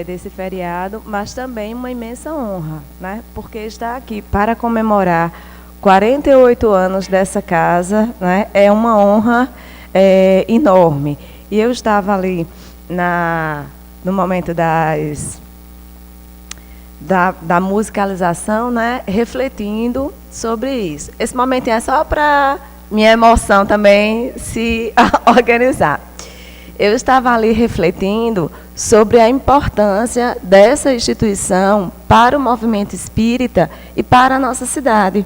desse feriado, mas também uma imensa honra, né? Porque estar aqui para comemorar 48 anos dessa casa, né, é uma honra enorme. E eu estava ali no momento da musicalização, né, refletindo sobre isso. Esse momento é só para minha emoção também se organizar. Eu estava ali refletindo sobre a importância dessa instituição para o movimento espírita e para a nossa cidade,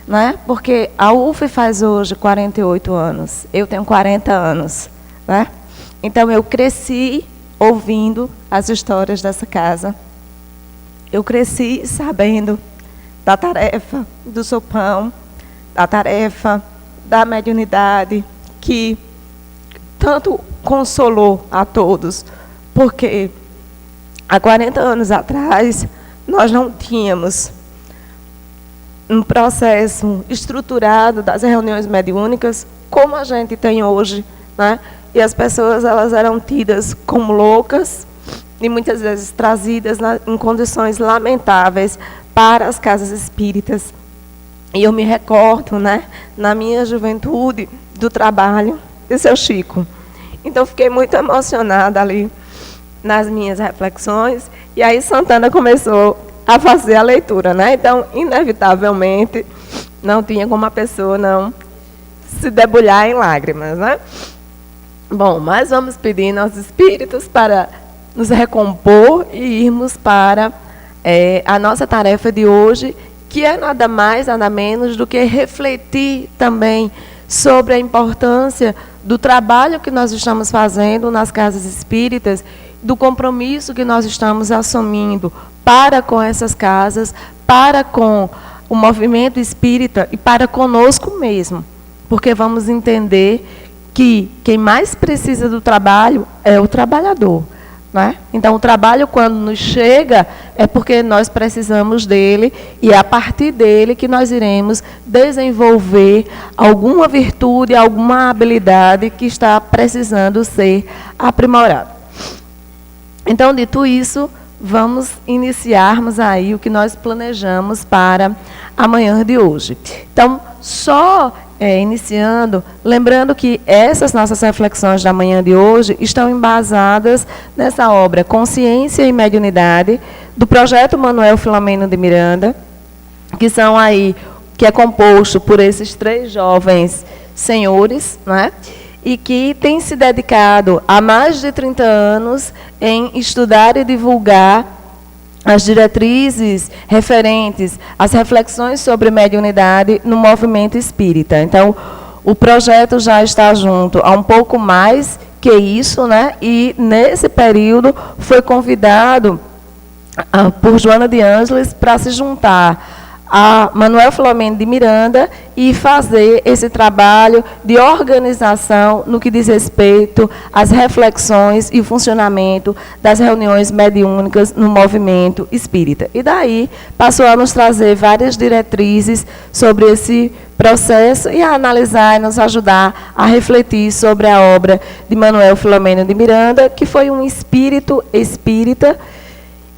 né? Porque a UF faz hoje 48 anos, eu tenho 40 anos, né? Então eu cresci ouvindo as histórias dessa casa, eu cresci sabendo da tarefa do sopão, da tarefa da mediunidade, que tanto consolou a todos, porque há 40 anos atrás nós não tínhamos um processo estruturado das reuniões mediúnicas como a gente tem hoje, né? E as pessoas, elas eram tidas como loucas e muitas vezes trazidas em condições lamentáveis para as casas espíritas. E eu me recordo, né, na minha juventude, do trabalho de seu Chico. Então, fiquei muito emocionada ali nas minhas reflexões. E aí, Santana começou a fazer a leitura, né? Então, inevitavelmente, não tinha como a pessoa não se debulhar em lágrimas, né? Bom, mas vamos pedir aos espíritos para nos recompor e irmos para a nossa tarefa de hoje, que é nada mais, nada menos do que refletir também sobre a importância do trabalho que nós estamos fazendo nas casas espíritas, do compromisso que nós estamos assumindo para com essas casas, para com o movimento espírita e para conosco mesmo. Porque vamos entender que quem mais precisa do trabalho é o trabalhador, né? Então, o trabalho, quando nos chega, é porque nós precisamos dele, e é a partir dele que nós iremos desenvolver alguma virtude, alguma habilidade que está precisando ser aprimorada. Então, dito isso, vamos iniciarmos aí o que nós planejamos para a manhã de hoje. Então, só iniciando, lembrando que essas nossas reflexões da manhã de hoje estão embasadas nessa obra Consciência e Mediunidade, do projeto Manuel Filomeno de Miranda, que é composto por esses 3 jovens senhores, né? E que tem se dedicado há mais de 30 anos em estudar e divulgar as diretrizes referentes às reflexões sobre mediunidade no movimento espírita. Então, o projeto já está junto há um pouco mais que isso, né? E, nesse período, foi convidado por Joana de Ângeles para se juntar a Manuel Filomeno de Miranda e fazer esse trabalho de organização no que diz respeito às reflexões e funcionamento das reuniões mediúnicas no movimento espírita. E daí passou a nos trazer várias diretrizes sobre esse processo e a analisar e nos ajudar a refletir sobre a obra de Manuel Filomeno de Miranda, que foi um espírito espírita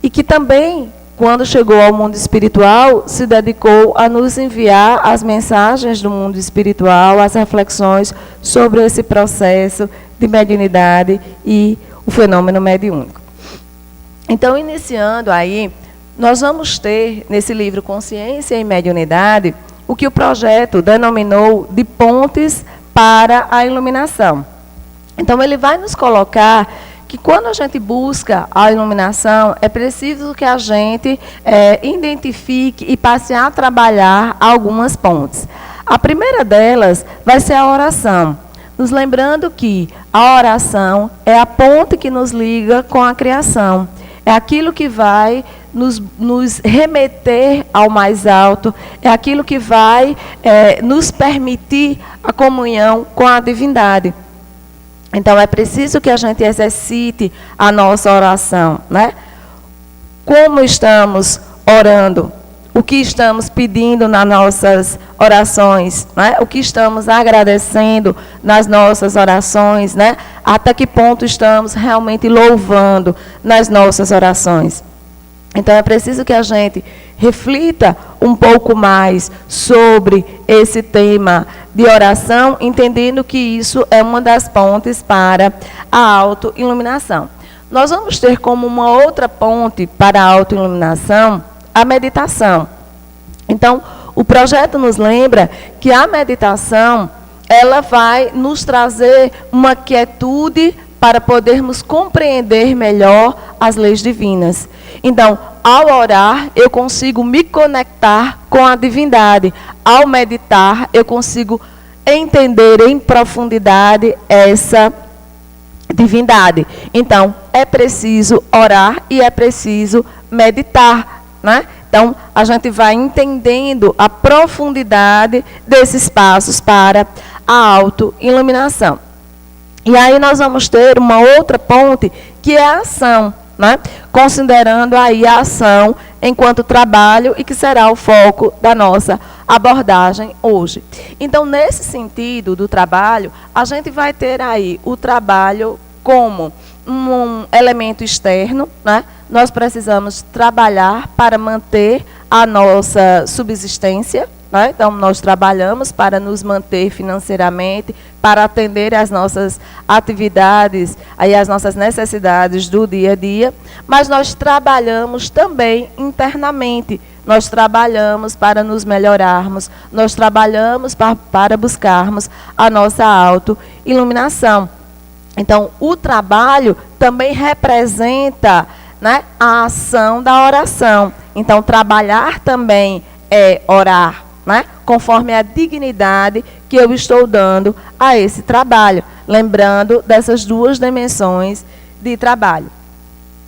e que também, quando chegou ao mundo espiritual, se dedicou a nos enviar as mensagens do mundo espiritual, as reflexões sobre esse processo de mediunidade e o fenômeno mediúnico. Então, iniciando aí, nós vamos ter, nesse livro Consciência e Mediunidade, o que o projeto denominou de pontes para a iluminação. Então, ele vai nos colocar que quando a gente busca a iluminação, é preciso que a gente identifique e passe a trabalhar algumas pontes. A primeira delas vai ser a oração, nos lembrando que a oração é a ponte que nos liga com a criação. É aquilo que vai nos remeter ao mais alto, é aquilo que vai nos permitir a comunhão com a divindade. Então, é preciso que a gente exercite a nossa oração, né? Como estamos orando? O que estamos pedindo nas nossas orações, né? O que estamos agradecendo nas nossas orações, né? Até que ponto estamos realmente louvando nas nossas orações. Então é preciso que a gente reflita um pouco mais sobre esse tema de oração, entendendo que isso é uma das pontes para a autoiluminação. Nós vamos ter como uma outra ponte para a autoiluminação a meditação. Então, o projeto nos lembra que a meditação, ela vai nos trazer uma quietude para podermos compreender melhor as leis divinas. Então, ao orar, eu consigo me conectar com a divindade. Ao meditar, eu consigo entender em profundidade essa divindade. Então, é preciso orar e é preciso meditar, né? Então, a gente vai entendendo a profundidade desses passos para a autoiluminação. E aí nós vamos ter uma outra ponte, que é a ação, né? Considerando aí a ação enquanto trabalho e que será o foco da nossa abordagem hoje. Então, nesse sentido do trabalho, a gente vai ter aí o trabalho como um elemento externo, né? Nós precisamos trabalhar para manter a nossa subsistência, né? Então, nós trabalhamos para nos manter financeiramente, para atender às nossas atividades, aí às nossas necessidades do dia a dia, mas nós trabalhamos também internamente. Nós trabalhamos para nos melhorarmos, nós trabalhamos para buscarmos a nossa autoiluminação. Então, o trabalho também representa, né, a ação da oração. Então, trabalhar também é orar, né, conforme a dignidade que eu estou dando a esse trabalho. Lembrando dessas duas dimensões de trabalho.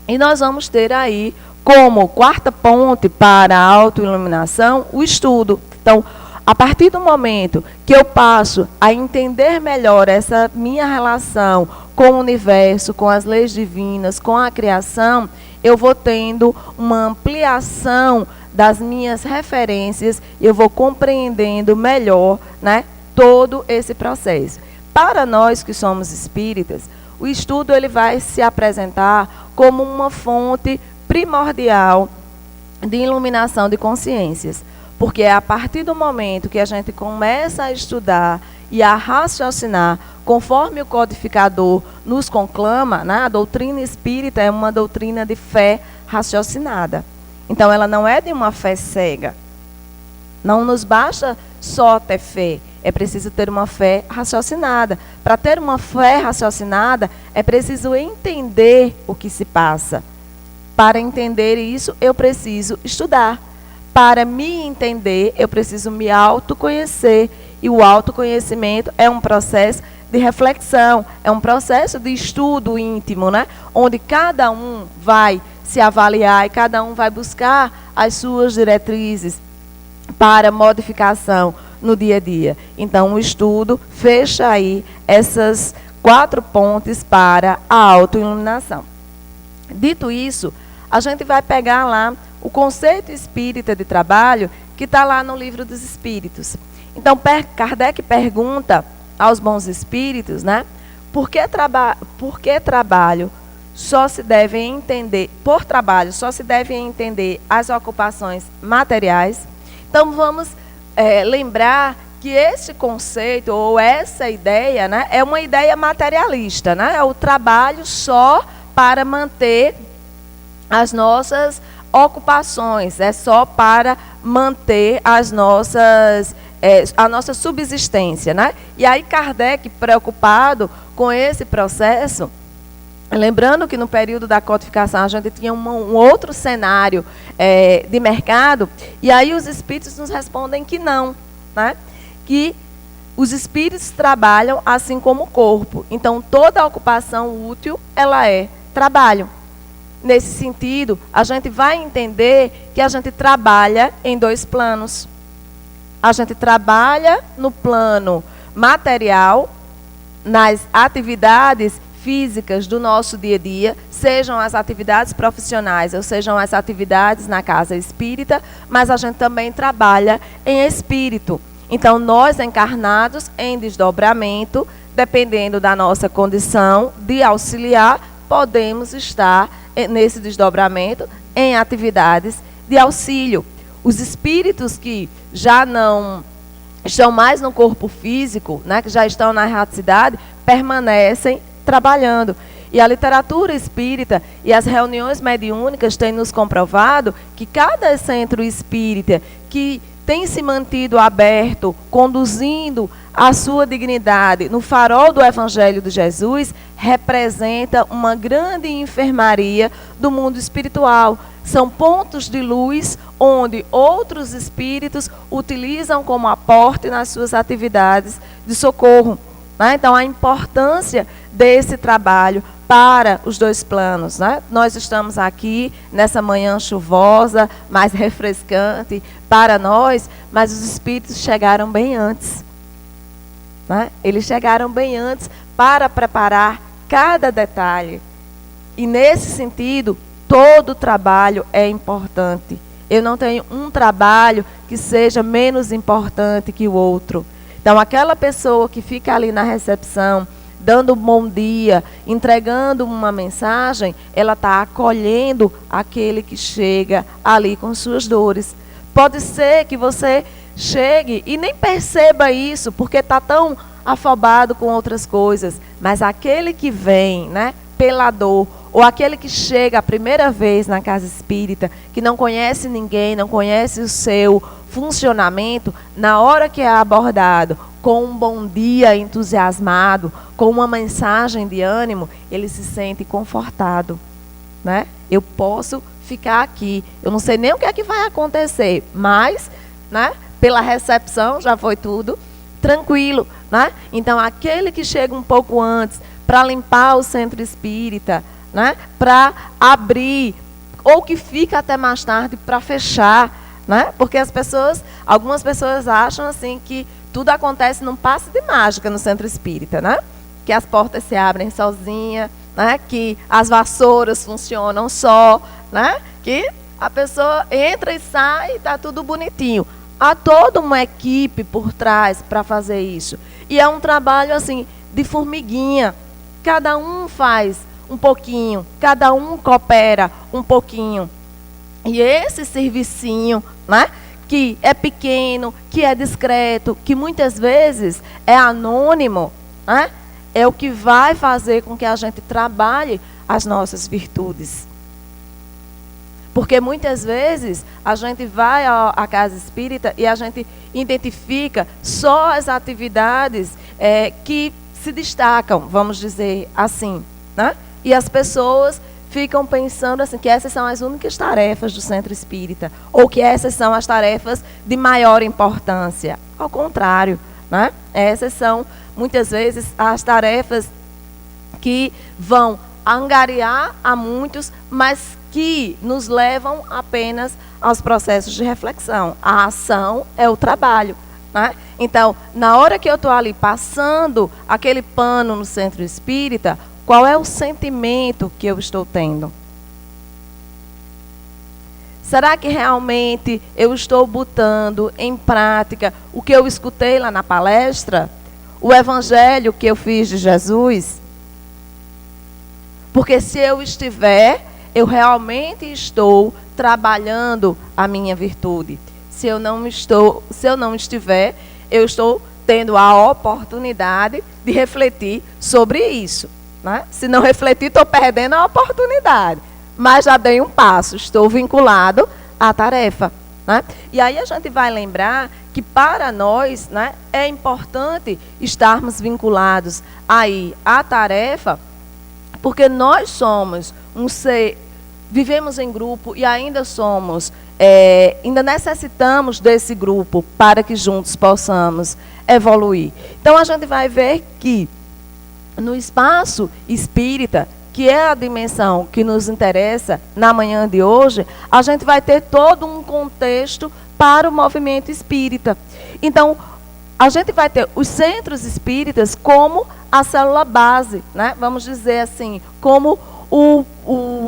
E nós vamos ter aí, como quarta ponte para a autoiluminação, o estudo. Então, a partir do momento que eu passo a entender melhor essa minha relação com o universo, com as leis divinas, com a criação, eu vou tendo uma ampliação das minhas referências, eu vou compreendendo melhor, né, todo esse processo. Para nós que somos espíritas, o estudo ele vai se apresentar como uma fonte primordial de iluminação de consciências. Porque é a partir do momento que a gente começa a estudar e a raciocinar, conforme o codificador nos conclama, né, a doutrina espírita é uma doutrina de fé raciocinada. Então, ela não é de uma fé cega. Não nos basta só ter fé, é preciso ter uma fé raciocinada. Para ter uma fé raciocinada, é preciso entender o que se passa. Para entender isso, eu preciso estudar. Para me entender, eu preciso me autoconhecer. E o autoconhecimento é um processo de reflexão, é um processo de estudo íntimo, né? Onde cada um vai se avaliar e cada um vai buscar as suas diretrizes para modificação no dia a dia. Então, o estudo fecha aí essas 4 pontes para a autoiluminação. Dito isso, a gente vai pegar lá o conceito espírita de trabalho, que está lá no Livro dos Espíritos. Então, Kardec pergunta aos bons espíritos, né? Por que trabalho só se deve entender, por trabalho só se deve entender as ocupações materiais? Então, vamos lembrar que esse conceito, ou essa ideia, né, é uma ideia materialista, né? É o trabalho só para manter as nossas ocupações, é só para manter a nossa subsistência, né? E aí Kardec, preocupado com esse processo, lembrando que no período da codificação a gente tinha um outro cenário de mercado, e aí os espíritos nos respondem que não, né? Que os espíritos trabalham assim como o corpo. Então, toda ocupação útil, ela é trabalho. Nesse sentido, a gente vai entender que a gente trabalha em 2 planos. A gente trabalha no plano material, nas atividades físicas do nosso dia a dia, sejam as atividades profissionais ou sejam as atividades na casa espírita, mas a gente também trabalha em espírito. Então, nós encarnados em desdobramento, dependendo da nossa condição de auxiliar, podemos estar nesse desdobramento em atividades de auxílio. Os espíritos que já não estão mais no corpo físico, né, que já estão na erraticidade, permanecem trabalhando. E a literatura espírita e as reuniões mediúnicas têm nos comprovado que cada centro espírita que tem se mantido aberto, conduzindo a sua dignidade no farol do Evangelho de Jesus, representa uma grande enfermaria do mundo espiritual. São pontos de luz onde outros espíritos utilizam como aporte nas suas atividades de socorro. Né? Então, a importância desse trabalho para os dois planos. Né? Nós estamos aqui nessa manhã chuvosa, mais refrescante para nós, mas os espíritos chegaram bem antes. Né? Eles chegaram bem antes para preparar cada detalhe. E nesse sentido, todo trabalho é importante. Eu não tenho um trabalho que seja menos importante que o outro. Então, aquela pessoa que fica ali na recepção, dando um bom dia, entregando uma mensagem, ela está acolhendo aquele que chega ali com suas dores. Pode ser que você chegue e nem perceba isso, porque está tão afobado com outras coisas. Mas aquele que vem, né, pela dor, ou aquele que chega a primeira vez na casa espírita, que não conhece ninguém, não conhece o seu funcionamento, na hora que é abordado com um bom dia entusiasmado, com uma mensagem de ânimo, ele se sente confortado. Né? Eu posso ficar aqui, eu não sei nem o que é que vai acontecer, mas, né, pela recepção já foi tudo tranquilo. Né? Então, aquele que chega um pouco antes para limpar o centro espírita, né, para abrir, ou que fica até mais tarde para fechar, né? Porque algumas pessoas acham assim que tudo acontece num passe de mágica no centro espírita, né? Que as portas se abrem sozinha, né? Que as vassouras funcionam só, né? Que a pessoa entra e sai e está tudo bonitinho. Há toda uma equipe por trás para fazer isso. E é um trabalho assim de formiguinha. Cada um faz um pouquinho, cada um coopera um pouquinho. E esse servicinho, né, que é pequeno, que é discreto, que muitas vezes é anônimo, né, é o que vai fazer com que a gente trabalhe as nossas virtudes. Porque muitas vezes a gente vai à casa espírita e a gente identifica só as atividades que se destacam, vamos dizer assim, né? E as pessoas ficam pensando assim, que essas são as únicas tarefas do centro espírita, ou que essas são as tarefas de maior importância. Ao contrário, né? Essas são, muitas vezes, as tarefas que vão angariar a muitos, mas que nos levam apenas aos processos de reflexão. A ação é o trabalho. Né? Então, na hora que eu estou ali passando aquele pano no centro espírita, qual é o sentimento que eu estou tendo? Será que realmente eu estou botando em prática o que eu escutei lá na palestra? O evangelho que eu fiz de Jesus? Porque se eu estiver, eu realmente estou trabalhando a minha virtude. Se eu não estiver, eu estou tendo a oportunidade de refletir sobre isso. Né? Se não refletir, estou perdendo a oportunidade. Mas já dei um passo, estou vinculado à tarefa. Né? E aí a gente vai lembrar que para nós, né, é importante estarmos vinculados aí à tarefa, porque nós somos um ser, vivemos em grupo e ainda ainda necessitamos desse grupo para que juntos possamos evoluir. Então a gente vai ver que no espaço espírita, que é a dimensão que nos interessa na manhã de hoje, a gente vai ter todo um contexto para o movimento espírita. Então, a gente vai ter os centros espíritas como a célula base, né? Vamos dizer assim, como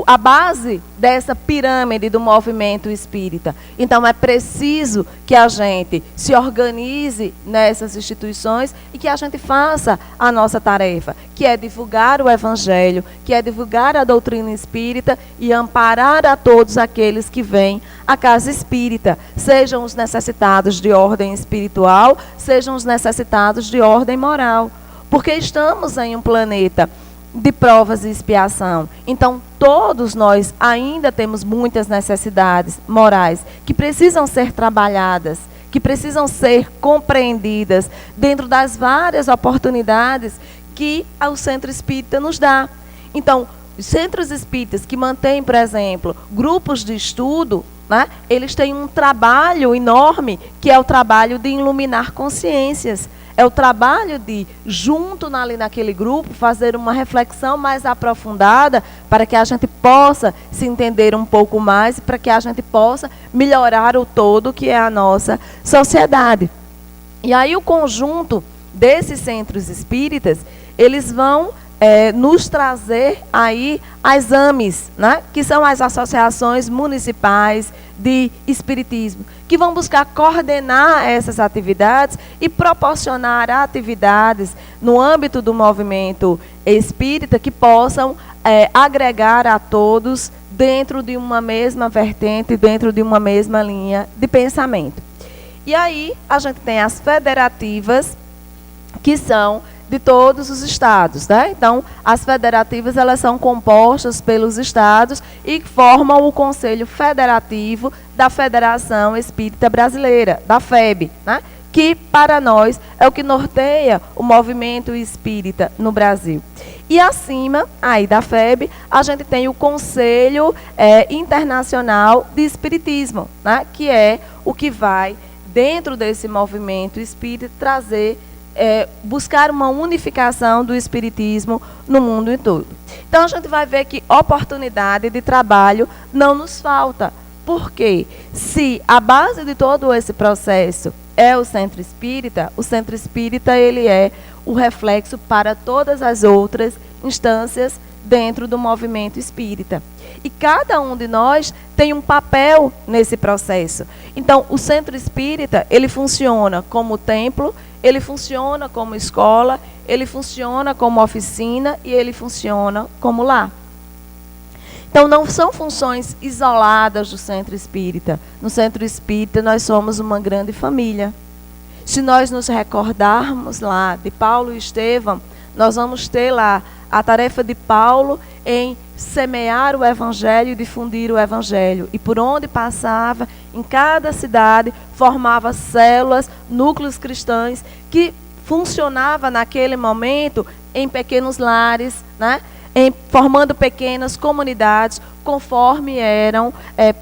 a base dessa pirâmide do movimento espírita. Então, é preciso que a gente se organize nessas instituições e que a gente faça a nossa tarefa, que é divulgar o Evangelho, que é divulgar a doutrina espírita e amparar a todos aqueles que vêm à casa espírita, sejam os necessitados de ordem espiritual, sejam os necessitados de ordem moral. Porque estamos em um planeta de provas e expiação. Então, todos nós ainda temos muitas necessidades morais que precisam ser trabalhadas, que precisam ser compreendidas dentro das várias oportunidades que o Centro Espírita nos dá. Então, os centros espíritas que mantêm, por exemplo, grupos de estudo, né, eles têm um trabalho enorme, que é o trabalho de iluminar consciências. É o trabalho de, junto ali naquele grupo, fazer uma reflexão mais aprofundada para que a gente possa se entender um pouco mais e para que a gente possa melhorar o todo que é a nossa sociedade. E aí o conjunto desses centros espíritas, eles vão nos trazer aí as AMEs, né? Que são as associações municipais de espiritismo, que vão buscar coordenar essas atividades e proporcionar atividades no âmbito do movimento espírita que possam agregar a todos dentro de uma mesma vertente, dentro de uma mesma linha de pensamento. E aí a gente tem as federativas, que são de todos os estados, né? Então, as federativas, elas são compostas pelos estados e formam o Conselho Federativo da Federação Espírita Brasileira, da FEB, né? Que, para nós, é o que norteia o movimento espírita no Brasil. E acima, aí da FEB, a gente tem o Conselho Internacional de Espiritismo, né? Que é o que vai, dentro desse movimento espírita, trazer buscar uma unificação do espiritismo no mundo todo. Então, a gente vai ver que oportunidade de trabalho não nos falta. Por quê? Se a base de todo esse processo é o centro espírita ele é o reflexo para todas as outras instâncias dentro do movimento espírita. E cada um de nós tem um papel nesse processo. Então, o centro espírita, ele funciona como templo, ele funciona como escola, ele funciona como oficina e ele funciona como lar. Então, não são funções isoladas do centro espírita. No centro espírita, nós somos uma grande família. Se nós nos recordarmos lá de Paulo e Estevão, nós vamos ter lá a tarefa de Paulo em semear o Evangelho e difundir o Evangelho. E por onde passava, em cada cidade, formava células, núcleos cristãos, que funcionava naquele momento em pequenos lares, né? Formando pequenas comunidades, conforme eram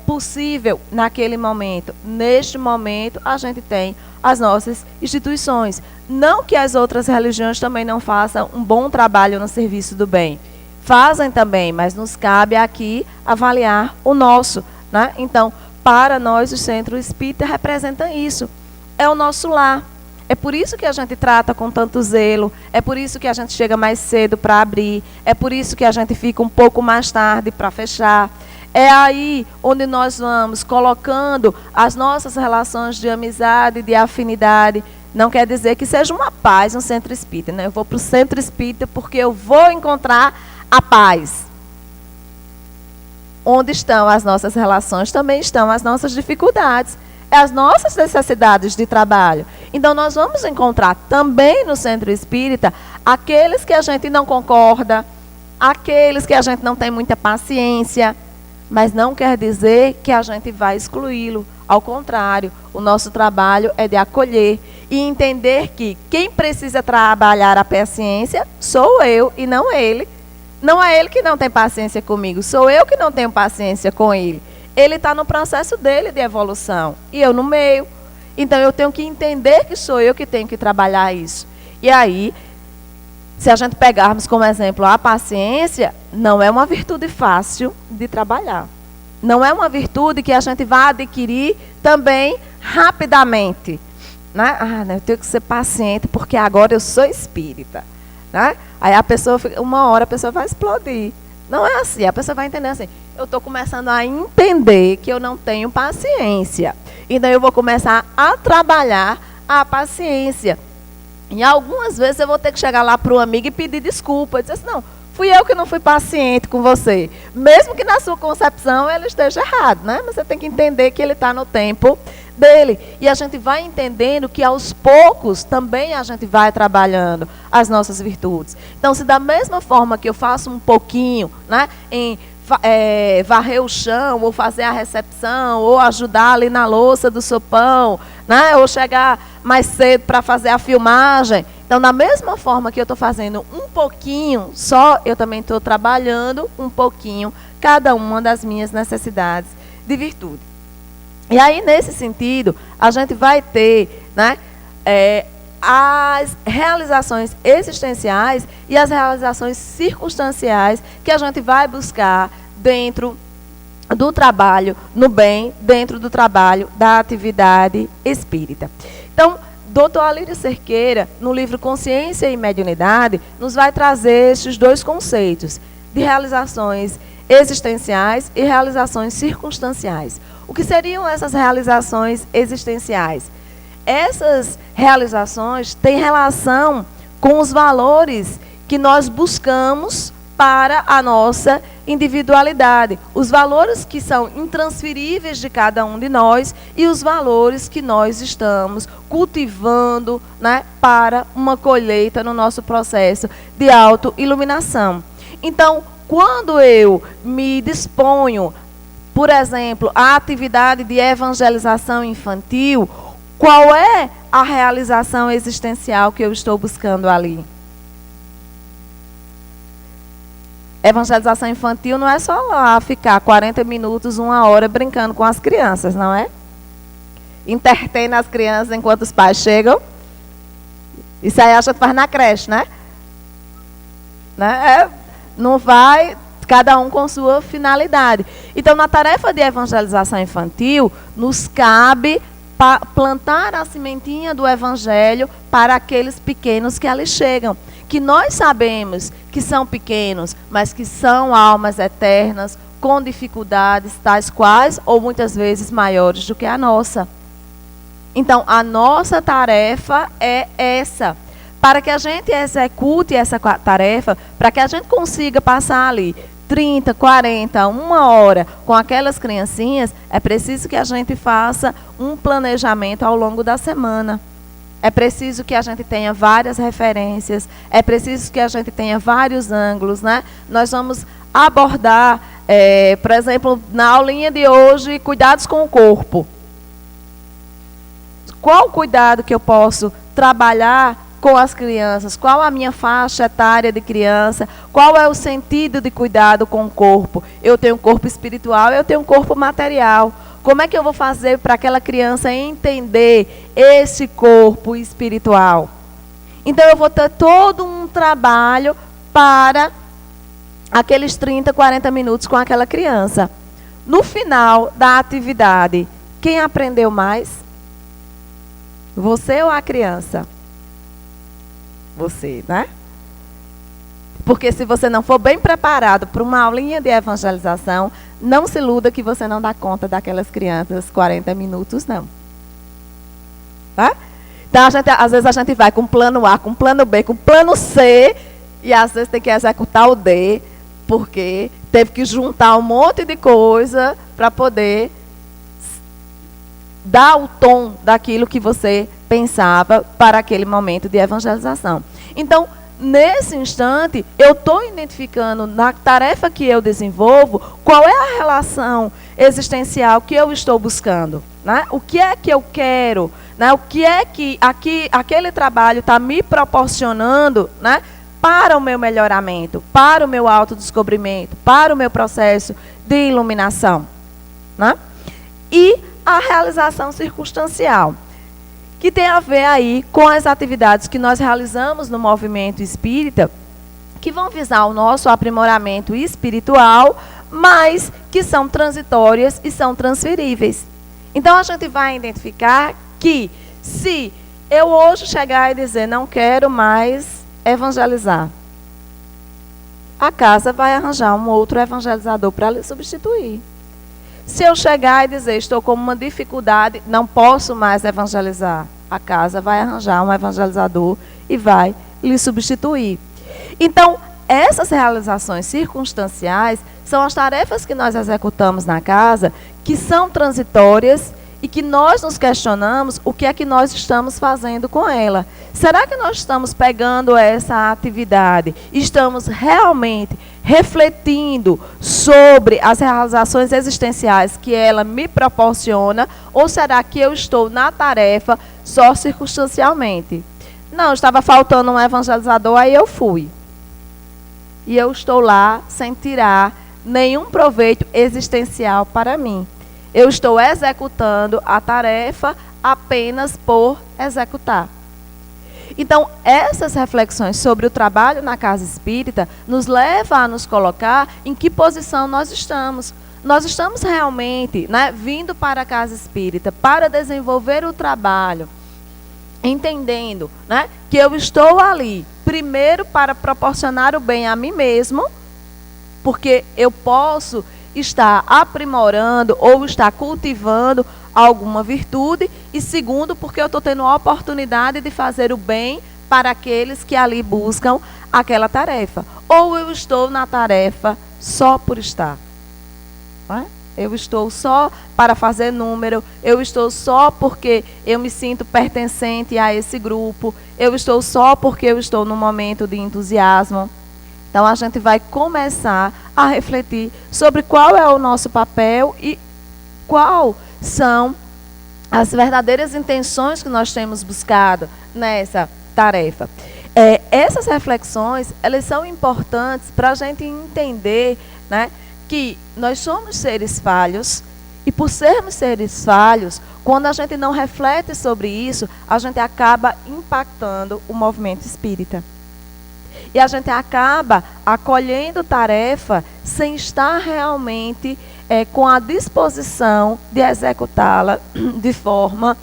possível naquele momento. Neste momento, a gente tem as nossas instituições. Não que as outras religiões também não façam um bom trabalho no serviço do bem. Fazem também, mas nos cabe aqui avaliar o nosso, né? Então, para nós, o Centro Espírita representa isso. É o nosso lar. É por isso que a gente trata com tanto zelo, é por isso que a gente chega mais cedo para abrir, é por isso que a gente fica um pouco mais tarde para fechar. É aí onde nós vamos colocando as nossas relações de amizade, de afinidade. Não quer dizer que seja uma paz no Centro Espírita, né? Eu vou para o Centro Espírita porque eu vou encontrar a paz. Onde estão as nossas relações, também estão as nossas dificuldades, as nossas necessidades de trabalho. Então, nós vamos encontrar também no Centro Espírita aqueles que a gente não concorda, aqueles que a gente não tem muita paciência, mas não quer dizer que a gente vai excluí-lo. Ao contrário, o nosso trabalho é de acolher e entender que quem precisa trabalhar a paciência sou eu e não ele. Não é ele que não tem paciência comigo, sou eu que não tenho paciência com ele. Ele está no processo dele de evolução e eu no meio. Então, eu tenho que entender que sou eu que tenho que trabalhar isso. E aí, se a gente pegarmos como exemplo a paciência, não é uma virtude fácil de trabalhar. Não é uma virtude que a gente vai adquirir também rapidamente. Né? Eu tenho que ser paciente porque agora eu sou espírita. Né? Aí a pessoa, uma hora a pessoa vai explodir. Não é assim. A pessoa vai entender assim, eu estou começando a entender que eu não tenho paciência. Então, eu vou começar a trabalhar a paciência. E algumas vezes eu vou ter que chegar lá para o amigo e pedir desculpa. E dizer assim, não, fui eu que não fui paciente com você. Mesmo que na sua concepção ele esteja errado, né? Mas você tem que entender que ele está no tempo dele. E a gente vai entendendo que aos poucos também a gente vai trabalhando as nossas virtudes. Então, se da mesma forma que eu faço um pouquinho, né, em varrer o chão, ou fazer a recepção, ou ajudar ali na louça do sopão, né, ou chegar mais cedo para fazer a filmagem. Então, da mesma forma que eu estou fazendo um pouquinho só, eu também estou trabalhando um pouquinho cada uma das minhas necessidades de virtude. E aí, nesse sentido, a gente vai ter, né, as realizações existenciais e as realizações circunstanciais que a gente vai buscar dentro do trabalho no bem, dentro do trabalho da atividade espírita. Então, Dr. Alírio Cerqueira, no livro Consciência e Mediunidade, nos vai trazer esses dois conceitos de realizações existenciais e realizações circunstanciais. O que seriam essas realizações existenciais? Essas realizações têm relação com os valores que nós buscamos para a nossa individualidade. Os valores que são intransferíveis de cada um de nós e os valores que nós estamos cultivando, né, para uma colheita no nosso processo de autoiluminação. Então, quando eu me disponho, por exemplo, à atividade de evangelização infantil, qual é a realização existencial que eu estou buscando ali? Evangelização infantil não é só lá ficar 40 minutos, 1 hora brincando com as crianças, não é? Entretém as crianças enquanto os pais chegam. Isso aí a gente faz na creche, né? Não vai, cada um com sua finalidade. Então, na tarefa de evangelização infantil, nos cabe plantar a sementinha do evangelho para aqueles pequenos que ali chegam. Que nós sabemos que são pequenos, mas que são almas eternas, com dificuldades tais quais, ou muitas vezes maiores do que a nossa. Então, a nossa tarefa é essa. Para que a gente execute essa tarefa, para que a gente consiga passar ali 30, 40, 1 hora com aquelas criancinhas, é preciso que a gente faça um planejamento ao longo da semana. É preciso que a gente tenha várias referências, é preciso que a gente tenha vários ângulos, né? Nós vamos abordar, por exemplo, na aulinha de hoje, cuidados com o corpo. Qual o cuidado que eu posso trabalhar com as crianças? Qual a minha faixa etária de criança? Qual é o sentido de cuidado com o corpo? Eu tenho um corpo espiritual, eu tenho um corpo material. Como é que eu vou fazer para aquela criança entender esse corpo espiritual? Então, eu vou ter todo um trabalho para aqueles 30, 40 minutos com aquela criança. No final da atividade, quem aprendeu mais? Você ou a criança? Você, né? Porque se você não for bem preparado para uma aulinha de evangelização, não se iluda que você não dá conta daquelas crianças 40 minutos, não. Tá? Então, às vezes a gente vai com plano A, com plano B, com plano C, e às vezes tem que executar o D, porque teve que juntar um monte de coisa para poder dar o tom daquilo que você pensava para aquele momento de evangelização. Então, nesse instante, eu estou identificando na tarefa que eu desenvolvo qual é a relação existencial que eu estou buscando, né? O que é que eu quero, né? O que é que aquele trabalho está me proporcionando, né? Para o meu melhoramento, para o meu autodescobrimento, para o meu processo de iluminação, né? E a realização circunstancial, que tem a ver aí com as atividades que nós realizamos no movimento espírita, que vão visar o nosso aprimoramento espiritual, mas que são transitórias e são transferíveis. Então, a gente vai identificar que, se eu hoje chegar e dizer, não quero mais evangelizar, a casa vai arranjar um outro evangelizador para lhe substituir. Se eu chegar e dizer, estou com uma dificuldade, não posso mais evangelizar, a casa vai arranjar um evangelizador e vai lhe substituir. Então, essas realizações circunstanciais são as tarefas que nós executamos na casa, que são transitórias e que nós nos questionamos o que é que nós estamos fazendo com ela. Será que nós estamos pegando essa atividade e estamos realmente refletindo sobre as realizações existenciais que ela me proporciona, ou será que eu estou na tarefa só circunstancialmente? Não, estava faltando um evangelizador, aí eu fui. E eu estou lá sem tirar nenhum proveito existencial para mim. Eu estou executando a tarefa apenas por executar. Então, essas reflexões sobre o trabalho na casa espírita nos levam a nos colocar em que posição nós estamos. Nós estamos realmente, vindo para a casa espírita para desenvolver o trabalho, entendendo, que eu estou ali, primeiro para proporcionar o bem a mim mesmo, porque eu posso estar aprimorando ou estar cultivando alguma virtude, e segundo, porque eu estou tendo a oportunidade de fazer o bem para aqueles que ali buscam aquela tarefa. Ou eu estou na tarefa só por estar. Eu estou só para fazer número, eu estou só porque eu me sinto pertencente a esse grupo, eu estou só porque eu estou num momento de entusiasmo. Então, a gente vai começar a refletir sobre qual é o nosso papel e qual são as verdadeiras intenções que nós temos buscado nessa tarefa. Essas reflexões, elas são importantes para a gente entender, que nós somos seres falhos, e por sermos seres falhos, quando a gente não reflete sobre isso, a gente acaba impactando o movimento espírita. E a gente acaba acolhendo tarefa sem estar realmente com a disposição de executá-la de forma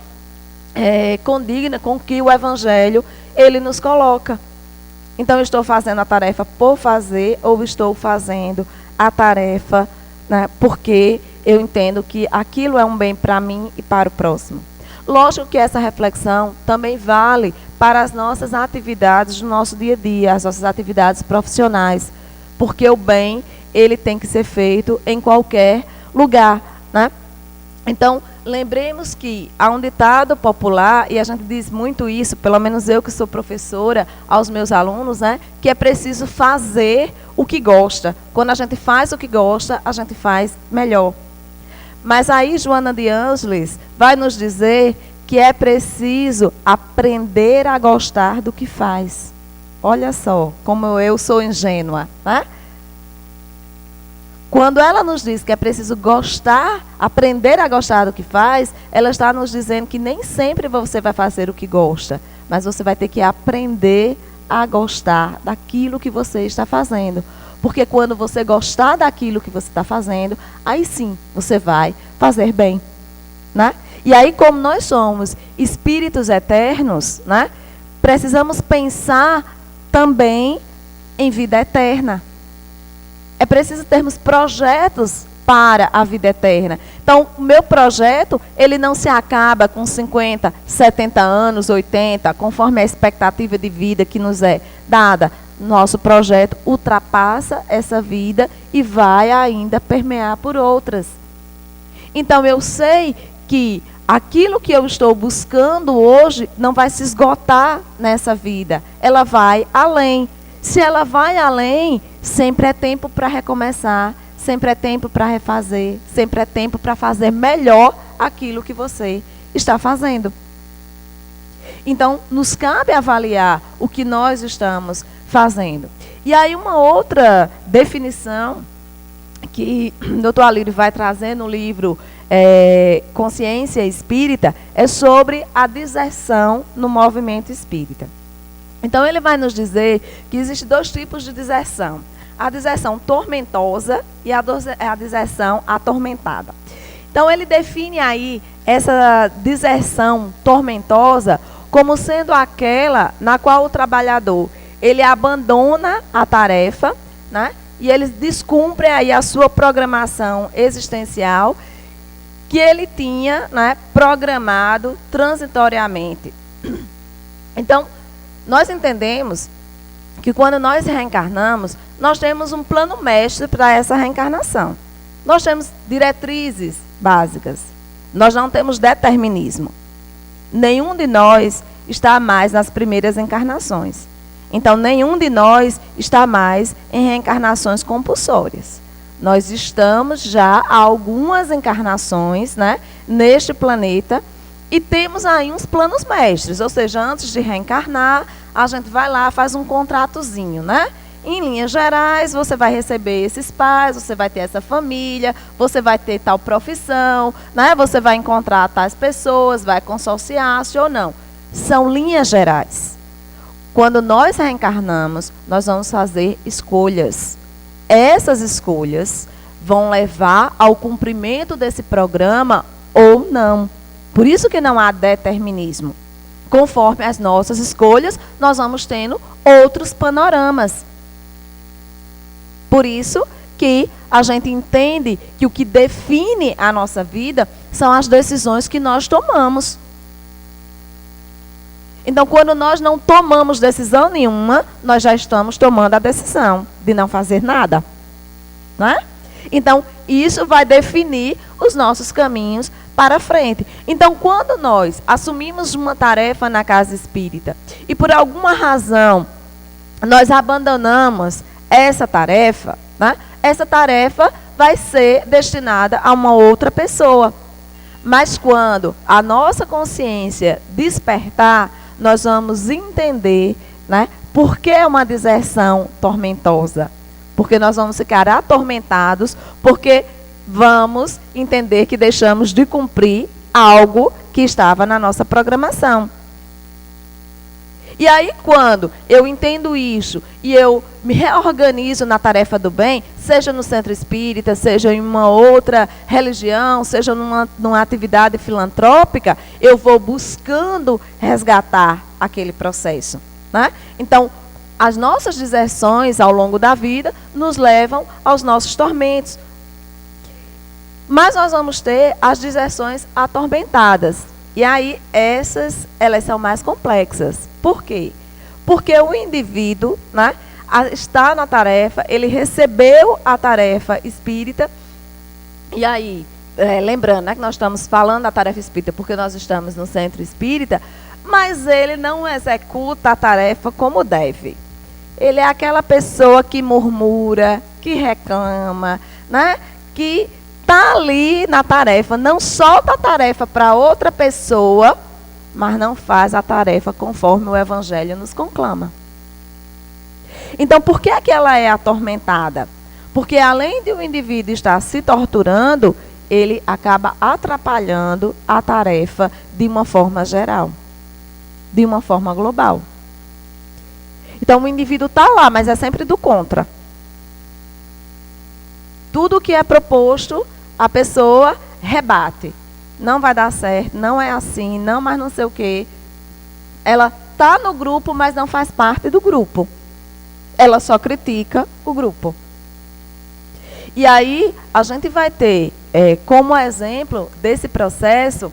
condigna com que o Evangelho ele nos coloca. Então, eu estou fazendo a tarefa por fazer, ou estou fazendo a tarefa porque eu entendo que aquilo é um bem para mim e para o próximo. Lógico que essa reflexão também vale para as nossas atividades do nosso dia a dia, as nossas atividades profissionais, porque o bem, ele tem que ser feito em qualquer lugar, Então, lembremos que há um ditado popular, e a gente diz muito isso, pelo menos eu que sou professora, aos meus alunos, que é preciso fazer o que gosta. Quando a gente faz o que gosta, a gente faz melhor. Mas aí, Joana de Ângeles vai nos dizer que é preciso aprender a gostar do que faz. Olha só, como eu sou ingênua, Quando ela nos diz que é preciso gostar, aprender a gostar do que faz, ela está nos dizendo que nem sempre você vai fazer o que gosta, mas você vai ter que aprender a gostar daquilo que você está fazendo. Porque quando você gostar daquilo que você está fazendo, aí sim você vai fazer bem. E aí, como nós somos espíritos eternos, precisamos pensar também em vida eterna. É preciso termos projetos para a vida eterna. Então, o meu projeto, ele não se acaba com 50, 70 anos, 80, conforme a expectativa de vida que nos é dada. Nosso projeto ultrapassa essa vida e vai ainda permear por outras. Então, eu sei que aquilo que eu estou buscando hoje não vai se esgotar nessa vida. Ela vai além. Se ela vai além, sempre é tempo para recomeçar, sempre é tempo para refazer, sempre é tempo para fazer melhor aquilo que você está fazendo. Então, nos cabe avaliar o que nós estamos fazendo. E aí, uma outra definição que o Dr. Alírio vai trazer no livro Consciência Espírita é sobre a deserção no movimento espírita. Então, ele vai nos dizer que existem dois tipos de deserção. A deserção tormentosa e a deserção atormentada. Então, ele define aí essa deserção tormentosa como sendo aquela na qual o trabalhador, ele abandona a tarefa, né? E eles descumprem aí a sua programação existencial que ele tinha, né, programado transitoriamente. Então, nós entendemos que quando nós reencarnamos, nós temos um plano mestre para essa reencarnação. Nós temos diretrizes básicas. Nós não temos determinismo. Nenhum de nós está mais nas primeiras encarnações. Então, nenhum de nós está mais em reencarnações compulsórias. Nós estamos já há algumas encarnações, né, neste planeta e temos aí uns planos mestres. Ou seja, antes de reencarnar, a gente vai lá, faz um contratozinho, né? Em linhas gerais, você vai receber esses pais, você vai ter essa família, você vai ter tal profissão, né? Você vai encontrar tais pessoas, vai consorciar-se ou não. São linhas gerais. Quando nós reencarnamos, nós vamos fazer escolhas. Essas escolhas vão levar ao cumprimento desse programa ou não. Por isso que não há determinismo. Conforme as nossas escolhas, nós vamos tendo outros panoramas. Por isso que a gente entende que o que define a nossa vida são as decisões que nós tomamos. Então, quando nós não tomamos decisão nenhuma, nós já estamos tomando a decisão de não fazer nada. Não é? Então, isso vai definir os nossos caminhos para frente. Então, quando nós assumimos uma tarefa na casa espírita e por alguma razão nós abandonamos essa tarefa, né? Essa tarefa vai ser destinada a uma outra pessoa. Mas quando a nossa consciência despertar, nós vamos entender, né, por que é uma deserção tormentosa. Porque nós vamos ficar atormentados, porque vamos entender que deixamos de cumprir algo que estava na nossa programação. E aí, quando eu entendo isso e eu me reorganizo na tarefa do bem, seja no centro espírita, seja em uma outra religião, seja numa atividade filantrópica, eu vou buscando resgatar aquele processo, né? Então, as nossas deserções ao longo da vida nos levam aos nossos tormentos. Mas nós vamos ter as deserções atormentadas. E aí, elas são mais complexas. Por quê? Porque o indivíduo, né, está na tarefa, ele recebeu a tarefa espírita. E aí, lembrando, né, que nós estamos falando da tarefa espírita porque nós estamos no centro espírita, mas ele não executa a tarefa como deve. Ele é aquela pessoa que murmura, que reclama, né, que está ali na tarefa, não solta a tarefa para outra pessoa, mas não faz a tarefa conforme o Evangelho nos conclama. Então, por que é que ela é atormentada? Porque além de o indivíduo estar se torturando, ele acaba atrapalhando a tarefa de uma forma geral, de uma forma global. Então, o indivíduo está lá, mas é sempre do contra. Tudo que é proposto, a pessoa rebate. Não vai dar certo, não é assim, não, mas não sei o quê. Ela está no grupo, mas não faz parte do grupo. Ela só critica o grupo. E aí, a gente vai ter, como exemplo desse processo,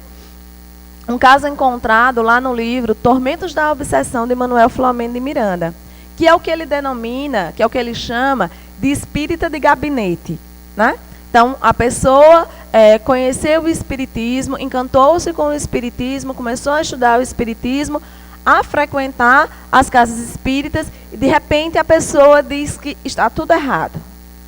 um caso encontrado lá no livro Tormentos da Obsessão, de Manuel Filomeno de Miranda, que é o que ele denomina, que é o que ele chama de espírita de gabinete, né? Então, a pessoa conheceu o espiritismo, encantou-se com o espiritismo, começou a estudar o espiritismo, a frequentar as casas espíritas, e de repente a pessoa diz que está tudo errado,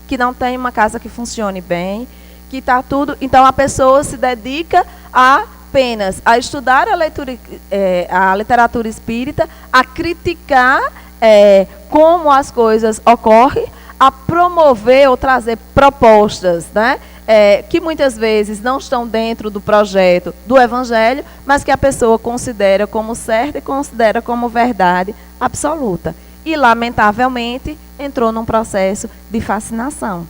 que não tem uma casa que funcione bem, que está tudo... Então, a pessoa se dedica apenas a estudar a literatura espírita, a criticar como as coisas ocorrem, a promover ou trazer propostas, né, que muitas vezes não estão dentro do projeto do Evangelho, mas que a pessoa considera como certa e considera como verdade absoluta. E, lamentavelmente, entrou num processo de fascinação.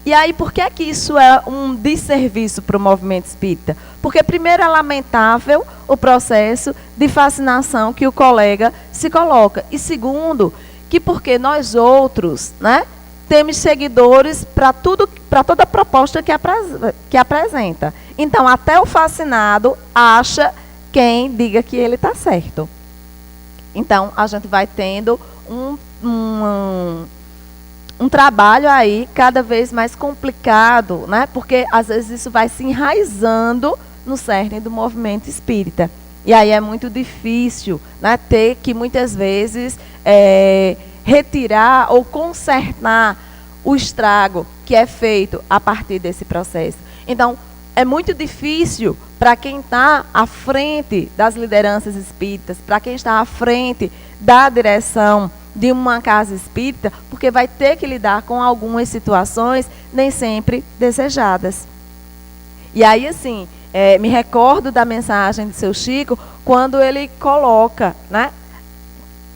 E aí, por que é que isso é um desserviço para o movimento espírita? Porque, primeiro, é lamentável o processo de fascinação que o colega se coloca. E, segundo, que porque nós outros, né, temos seguidores para toda proposta que apresenta. Então, até o fascinado acha quem diga que ele está certo. Então, a gente vai tendo um trabalho aí cada vez mais complicado, né? Porque às vezes isso vai se enraizando no cerne do movimento espírita. E aí é muito difícil, né, ter que muitas vezes retirar ou consertar o estrago que é feito a partir desse processo. Então, é muito difícil para quem está à frente das lideranças espíritas, para quem está à frente da direção de uma casa espírita, porque vai ter que lidar com algumas situações nem sempre desejadas. E aí, assim, me recordo da mensagem de seu Chico, quando ele coloca, né?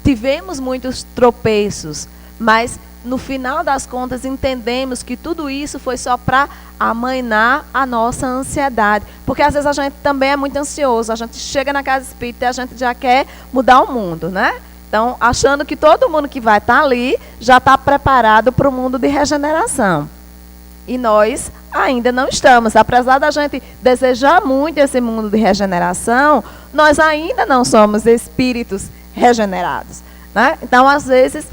Tivemos muitos tropeços, mas no final das contas entendemos que tudo isso foi só para amainar a nossa ansiedade. Porque às vezes a gente também é muito ansioso, a gente chega na casa espírita e a gente já quer mudar o mundo, né? Então, achando que todo mundo que vai estar ali já está preparado para o mundo de regeneração. E nós ainda não estamos. Apesar da gente desejar muito esse mundo de regeneração, nós ainda não somos espíritos regenerados, né? Então, às vezes,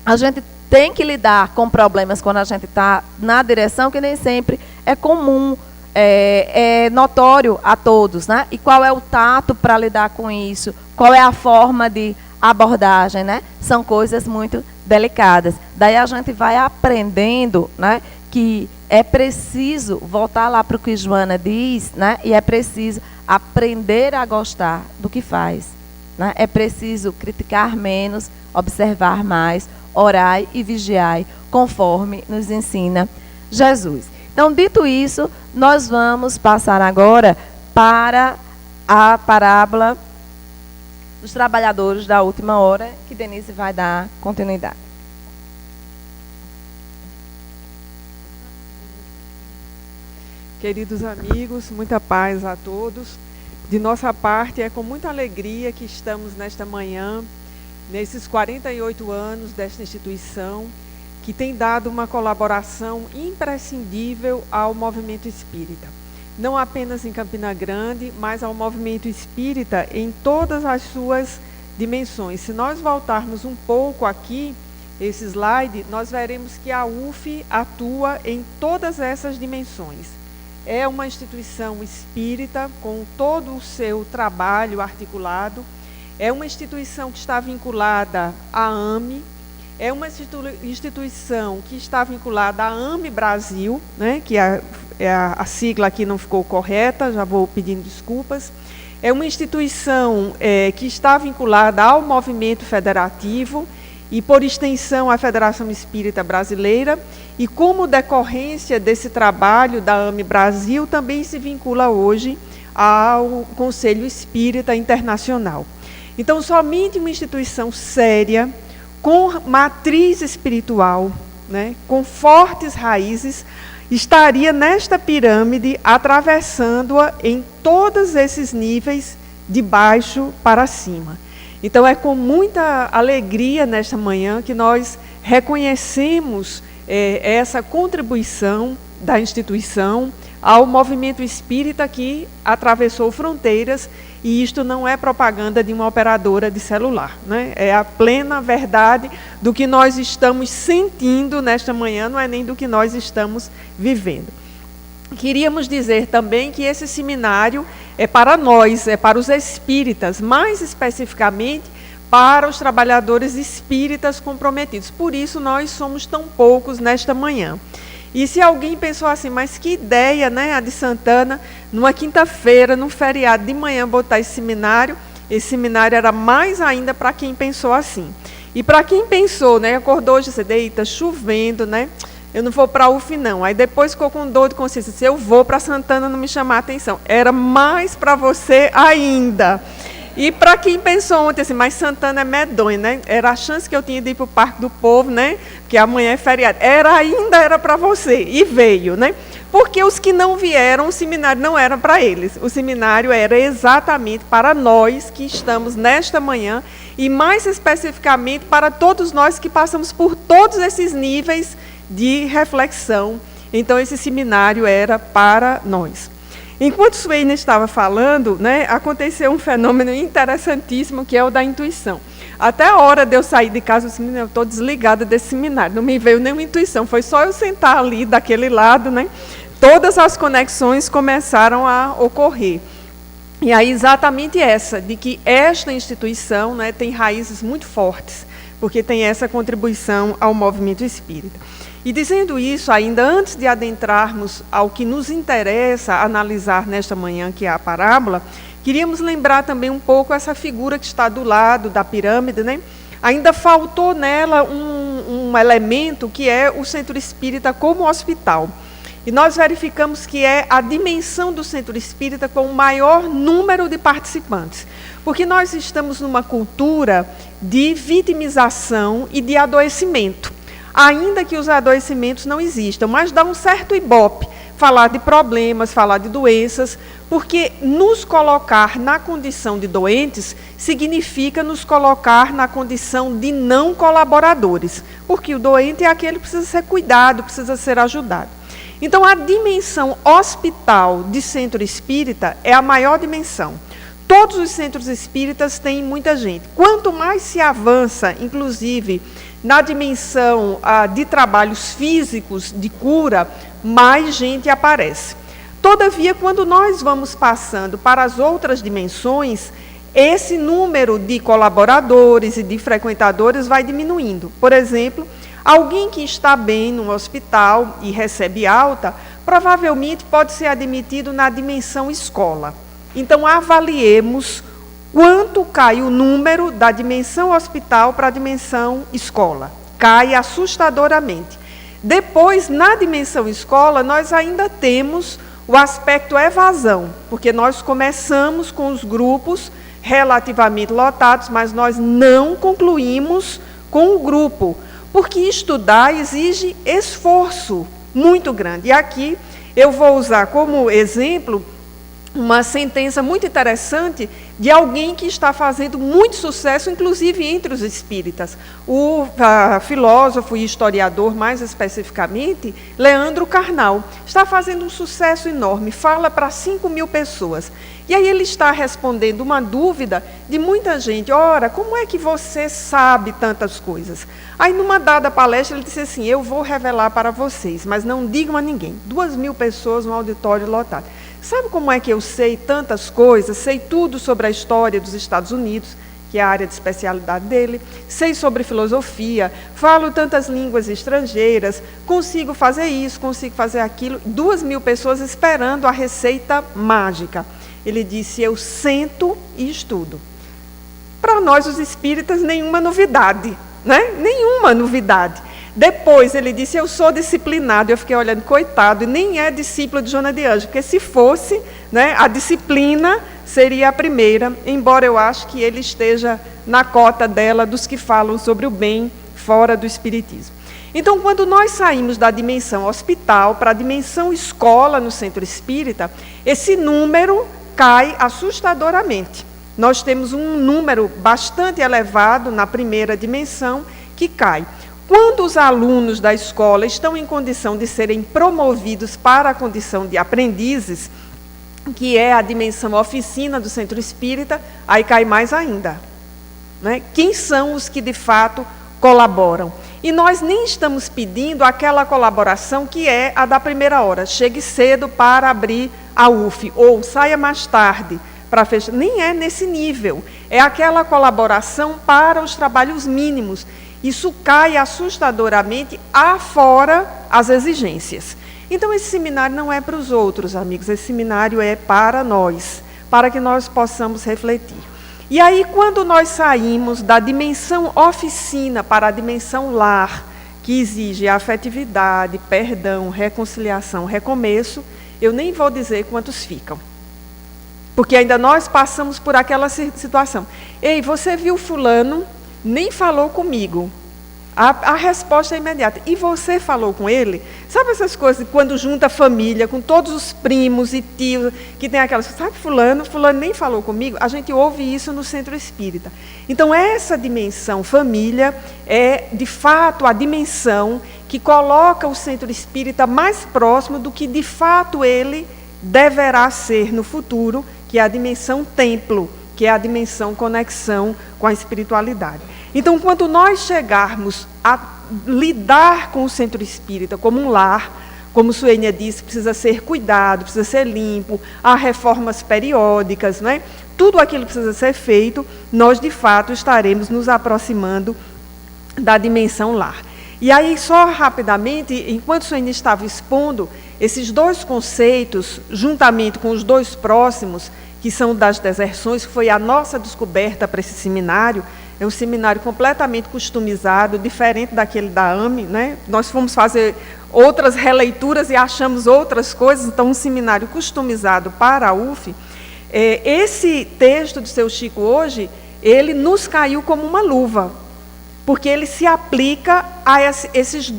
a gente tem que lidar com problemas quando a gente está na direção, que nem sempre é comum, é notório a todos, né? E qual é o tato para lidar com isso? Qual é a forma de abordagem, né? São coisas muito delicadas. Daí a gente vai aprendendo, né, que é preciso voltar lá para o que Joana diz, né? E é preciso aprender a gostar do que faz, né? É preciso criticar menos, observar mais, orai e vigiai, conforme nos ensina Jesus. Então, dito isso, nós vamos passar agora para a parábola dos trabalhadores da última hora, que Denise vai dar continuidade. Queridos amigos, muita paz a todos. De nossa parte, é com muita alegria que estamos nesta manhã, nesses 48 anos desta instituição, que tem dado uma colaboração imprescindível ao movimento espírita. Não apenas em Campina Grande, mas ao movimento espírita em todas as suas dimensões. Se nós voltarmos um pouco aqui, esse slide, nós veremos que a UF atua em todas essas dimensões. É uma instituição espírita com todo o seu trabalho articulado. É uma instituição que está vinculada à AME, é uma instituição que está vinculada à AME Brasil, né, que a sigla aqui não ficou correta, já vou pedindo desculpas. É uma instituição que está vinculada ao movimento federativo e, por extensão, à Federação Espírita Brasileira. E, como decorrência desse trabalho da AME Brasil, também se vincula hoje ao Conselho Espírita Internacional. Então, somente uma instituição séria, com matriz espiritual, né, com fortes raízes, estaria nesta pirâmide, atravessando-a em todos esses níveis, de baixo para cima. Então, é com muita alegria nesta manhã que nós reconhecemos essa contribuição da instituição ao movimento espírita que atravessou fronteiras, e isto não é propaganda de uma operadora de celular, né? É a plena verdade do que nós estamos sentindo nesta manhã, não é nem do que nós estamos vivendo. Queríamos dizer também que esse seminário é para nós, é para os espíritas, mais especificamente para os trabalhadores espíritas comprometidos. Por isso nós somos tão poucos nesta manhã. E se alguém pensou assim, mas que ideia, né, a de Santana, numa quinta-feira, num feriado de manhã, botar esse seminário era mais ainda para quem pensou assim. E para quem pensou, né, acordou hoje, disse, eita, chovendo, né, eu não vou para a UF não. Aí depois ficou com dor de consciência, disse, eu vou para Santana não me chamar a atenção. Era mais para você ainda. E para quem pensou ontem assim, mas Santana é medonho, né? Era a chance que eu tinha de ir para o Parque do Povo, né? Que amanhã é feriado. Ainda era para você, e veio, né? porque os que não vieram, o seminário não era para eles. O seminário era exatamente para nós que estamos nesta manhã, e mais especificamente para todos nós que passamos por todos esses níveis de reflexão. Então, esse seminário era para nós. Enquanto Suene estava falando, né, aconteceu um fenômeno interessantíssimo, que é o da intuição. Até a hora de eu sair de casa, eu estou desligada desse seminário, não me veio nenhuma intuição, foi só eu sentar ali daquele lado, né, todas as conexões começaram a ocorrer. E aí exatamente essa, de que esta instituição, né, tem raízes muito fortes, porque tem essa contribuição ao movimento espírita. E dizendo isso, ainda antes de adentrarmos ao que nos interessa analisar nesta manhã, que é a parábola, queríamos lembrar também um pouco essa figura que está do lado da pirâmide, né? Ainda faltou nela um elemento que é o centro espírita como hospital. E nós verificamos que é a dimensão do centro espírita com o maior número de participantes. Porque nós estamos numa cultura de vitimização e de adoecimento. Ainda que os adoecimentos não existam, mas dá um certo ibope falar de problemas, falar de doenças, porque nos colocar na condição de doentes significa nos colocar na condição de não colaboradores, porque o doente é aquele que precisa ser cuidado, precisa ser ajudado. Então, a dimensão hospital de centro espírita é a maior dimensão. Todos os centros espíritas têm muita gente. Quanto mais se avança, inclusive, na dimensão de trabalhos físicos, de cura, mais gente aparece. Todavia, quando nós vamos passando para as outras dimensões, esse número de colaboradores e de frequentadores vai diminuindo. Por exemplo, alguém que está bem no hospital e recebe alta, provavelmente pode ser admitido na dimensão escola. Então, avaliemos quanto cai o número da dimensão hospital para a dimensão escola. Cai assustadoramente. Depois, na dimensão escola, nós ainda temos o aspecto evasão, porque nós começamos com os grupos relativamente lotados, mas nós não concluímos com o grupo, porque estudar exige esforço muito grande. E aqui eu vou usar como exemplo uma sentença muito interessante de alguém que está fazendo muito sucesso, inclusive entre os espíritas. O filósofo e historiador, mais especificamente, Leandro Carnal, está fazendo um sucesso enorme, fala para 5.000 pessoas. E aí ele está respondendo uma dúvida de muita gente. Ora, como é que você sabe tantas coisas? Aí, numa dada palestra, ele disse assim, eu vou revelar para vocês, mas não digam a ninguém. 2.000 pessoas no auditório lotado. Sabe como é que eu sei tantas coisas? Sei tudo sobre a história dos Estados Unidos, que é a área de especialidade dele, sei sobre filosofia, falo tantas línguas estrangeiras, consigo fazer isso, consigo fazer aquilo. 2.000 pessoas esperando a receita mágica. Ele disse, eu sento e estudo. Para nós, os espíritas, nenhuma novidade, né? Nenhuma novidade. Depois ele disse, eu sou disciplinado. Eu fiquei olhando, coitado, e nem é discípulo de Joana de Ângeles, porque se fosse, né, a disciplina seria a primeira, embora eu acho que ele esteja na cota dela dos que falam sobre o bem fora do espiritismo. Então, quando nós saímos da dimensão hospital para a dimensão escola no centro espírita, esse número cai assustadoramente. Nós temos um número bastante elevado na primeira dimensão que cai. Quando os alunos da escola estão em condição de serem promovidos para a condição de aprendizes, que é a dimensão oficina do centro espírita, aí cai mais ainda, né? Quem são os que de fato colaboram? E nós nem estamos pedindo aquela colaboração que é a da primeira hora. Chegue cedo para abrir a UF, ou saia mais tarde para fechar. Nem é nesse nível. É aquela colaboração para os trabalhos mínimos. Isso cai assustadoramente afora as exigências. Então, esse seminário não é para os outros, amigos. Esse seminário é para nós, para que nós possamos refletir. E aí, quando nós saímos da dimensão oficina para a dimensão lar, que exige afetividade, perdão, reconciliação, recomeço, eu nem vou dizer quantos ficam. Porque ainda nós passamos por aquela situação. Ei, você viu fulano? Nem falou comigo. A resposta é imediata. E você falou com ele? Sabe essas coisas, quando junta a família, com todos os primos e tios, que tem aquelas coisas, sabe fulano nem falou comigo? A gente ouve isso no Centro Espírita. Então, essa dimensão família é, de fato, a dimensão que coloca o Centro Espírita mais próximo do que, de fato, ele deverá ser no futuro, que é a dimensão templo, que é a dimensão conexão com a espiritualidade. Então, quando nós chegarmos a lidar com o Centro Espírita como um lar, como Suênia disse, precisa ser cuidado, precisa ser limpo, há reformas periódicas, né? Tudo aquilo precisa ser feito, nós, de fato, estaremos nos aproximando da dimensão lar. E aí, só rapidamente, enquanto Suênia estava expondo, esses dois conceitos, juntamente com os dois próximos, que são das deserções, que foi a nossa descoberta para esse seminário. É um seminário completamente customizado, diferente daquele da AME, né? Nós fomos fazer outras releituras e achamos outras coisas, então um seminário customizado para a UF. Esse texto do seu Chico hoje, ele nos caiu como uma luva, porque ele se aplica a esses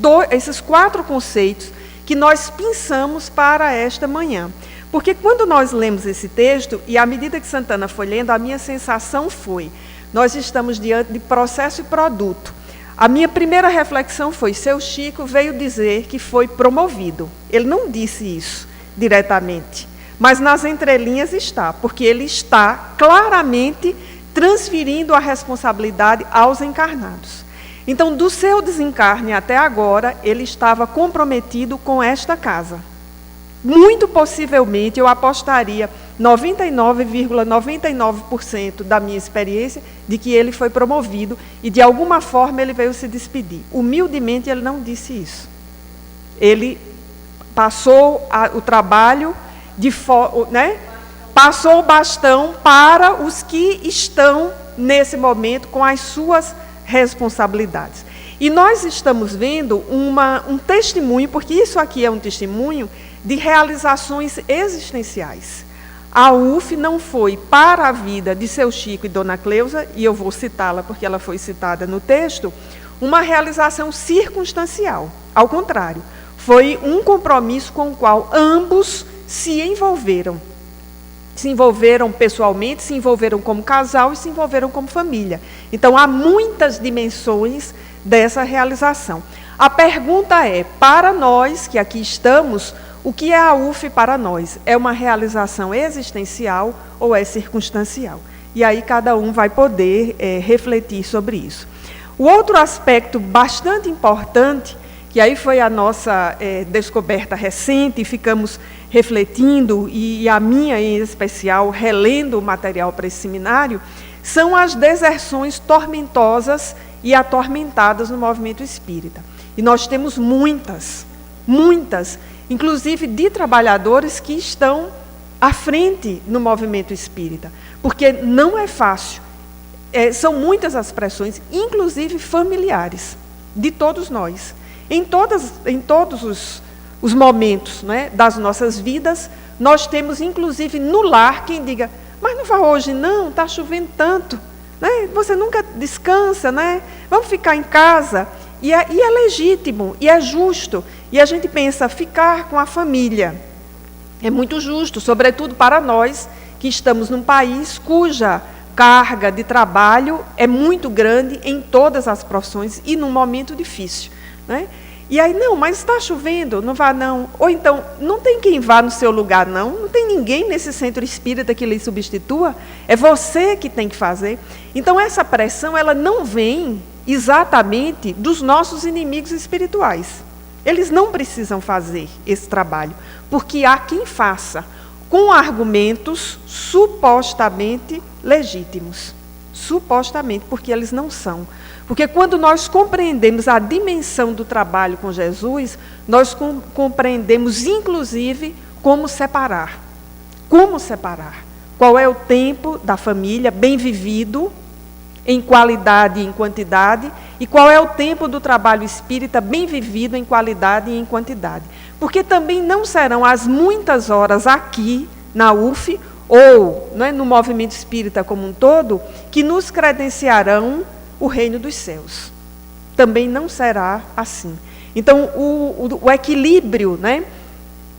4 conceitos que nós pensamos para esta manhã. Porque quando nós lemos esse texto, e à medida que Santana foi lendo, a minha sensação foi: nós estamos diante de processo e produto. A minha primeira reflexão foi: seu Chico veio dizer que foi promovido. Ele não disse isso diretamente, mas nas entrelinhas está, porque ele está claramente transferindo a responsabilidade aos encarnados. Então, do seu desencarne até agora, ele estava comprometido com esta casa. Muito possivelmente, eu apostaria 99,99% da minha experiência de que ele foi promovido e, de alguma forma, ele veio se despedir. Humildemente, ele não disse isso. Ele passou o trabalho, né? Passou o bastão para os que estão, nesse momento, com as suas responsabilidades. E nós estamos vendo um testemunho, porque isso aqui é um testemunho de realizações existenciais. A UF não foi para a vida de seu Chico e Dona Cleusa, e eu vou citá-la porque ela foi citada no texto, uma realização circunstancial. Ao contrário, foi um compromisso com o qual ambos se envolveram. Se envolveram pessoalmente, se envolveram como casal e se envolveram como família. Então, há muitas dimensões dessa realização. A pergunta é, para nós que aqui estamos, o que é a UF para nós? É uma realização existencial ou é circunstancial? E aí cada um vai poder refletir sobre isso. O outro aspecto bastante importante, que aí foi a nossa descoberta recente, e ficamos refletindo, e a minha em especial, relendo o material para esse seminário, são as deserções tormentosas e atormentadas no movimento espírita. E nós temos muitas, inclusive de trabalhadores que estão à frente no movimento espírita, porque não é fácil. São muitas as pressões, inclusive familiares, de todos nós. Em todos os momentos, né, das nossas vidas, nós temos, inclusive, no lar, quem diga, mas não vá hoje não, está chovendo tanto, né? Você nunca descansa, né? Vamos ficar em casa. E é legítimo, e é justo. E a gente pensa, ficar com a família é muito justo, sobretudo para nós que estamos num país cuja carga de trabalho é muito grande em todas as profissões e num momento difícil, né? E aí, não, mas está chovendo, não vá não. Ou então, não tem quem vá no seu lugar não tem ninguém nesse centro espírita que lhe substitua, é você que tem que fazer. Então, essa pressão, ela não vem exatamente dos nossos inimigos espirituais. Eles não precisam fazer esse trabalho, porque há quem faça, com argumentos supostamente legítimos. Supostamente, porque eles não são. Porque quando nós compreendemos a dimensão do trabalho com Jesus, nós compreendemos, inclusive, como separar. Como separar? Qual é o tempo da família bem vivido, em qualidade e em quantidade, e qual é o tempo do trabalho espírita bem vivido em qualidade e em quantidade. Porque também não serão as muitas horas aqui, na UF, ou, né, no movimento espírita como um todo, que nos credenciarão o reino dos céus. também não será assim. Então, o equilíbrio, né,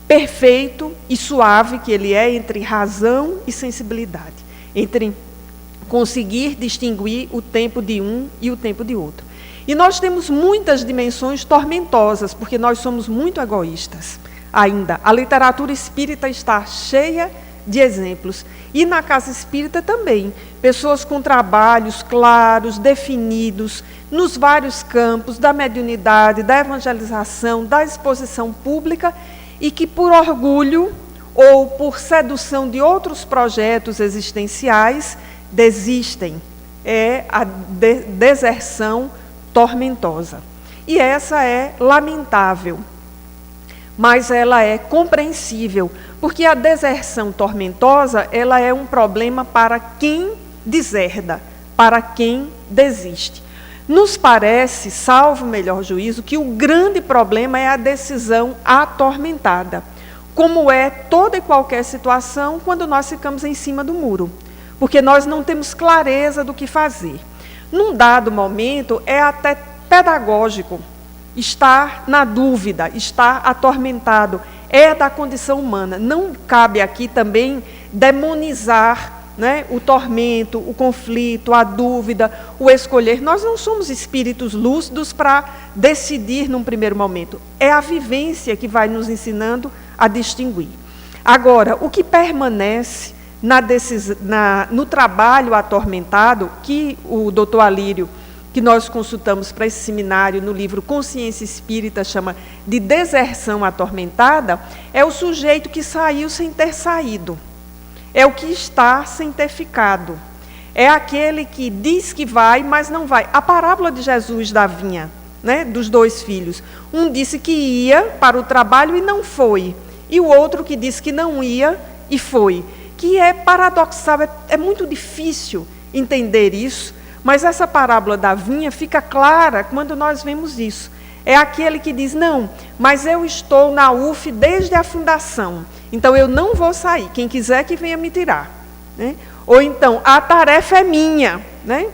perfeito e suave que ele é entre razão e sensibilidade, entre conseguir distinguir o tempo de um e o tempo de outro. E nós temos muitas dimensões tormentosas, porque nós somos muito egoístas ainda. A literatura espírita está cheia de exemplos. E na casa espírita também. Pessoas com trabalhos claros, definidos, nos vários campos da mediunidade, da evangelização, da exposição pública, e que por orgulho ou por sedução de outros projetos existenciais desistem. É a deserção tormentosa. E essa é lamentável, mas ela é compreensível, porque a deserção tormentosa, ela é um problema para quem deserda, para quem desiste. Nos parece, salvo o melhor juízo, que o grande problema é a decisão atormentada, como é toda e qualquer situação quando nós ficamos em cima do muro, porque nós não temos clareza do que fazer. Num dado momento, é até pedagógico estar na dúvida, estar atormentado, é da condição humana. Não cabe aqui também demonizar, né, o tormento, o conflito, a dúvida, o escolher. Nós não somos espíritos lúcidos para decidir num primeiro momento. É a vivência que vai nos ensinando a distinguir. Agora, o que permanece no trabalho atormentado, que o doutor Alírio, que nós consultamos para esse seminário no livro Consciência Espírita, chama de deserção atormentada, é o sujeito que saiu sem ter saído. É o que está sem ter ficado. É aquele que diz que vai, mas não vai. A parábola de Jesus da vinha, né, dos dois filhos. Um disse que ia para o trabalho e não foi. E o outro que disse que não ia e foi. Que é paradoxal, é muito difícil entender isso, mas essa parábola da vinha fica clara quando nós vemos isso. É aquele que diz, não, mas eu estou na UF desde a fundação, então eu não vou sair, quem quiser que venha me tirar. Né? Ou então, a tarefa é minha. Né?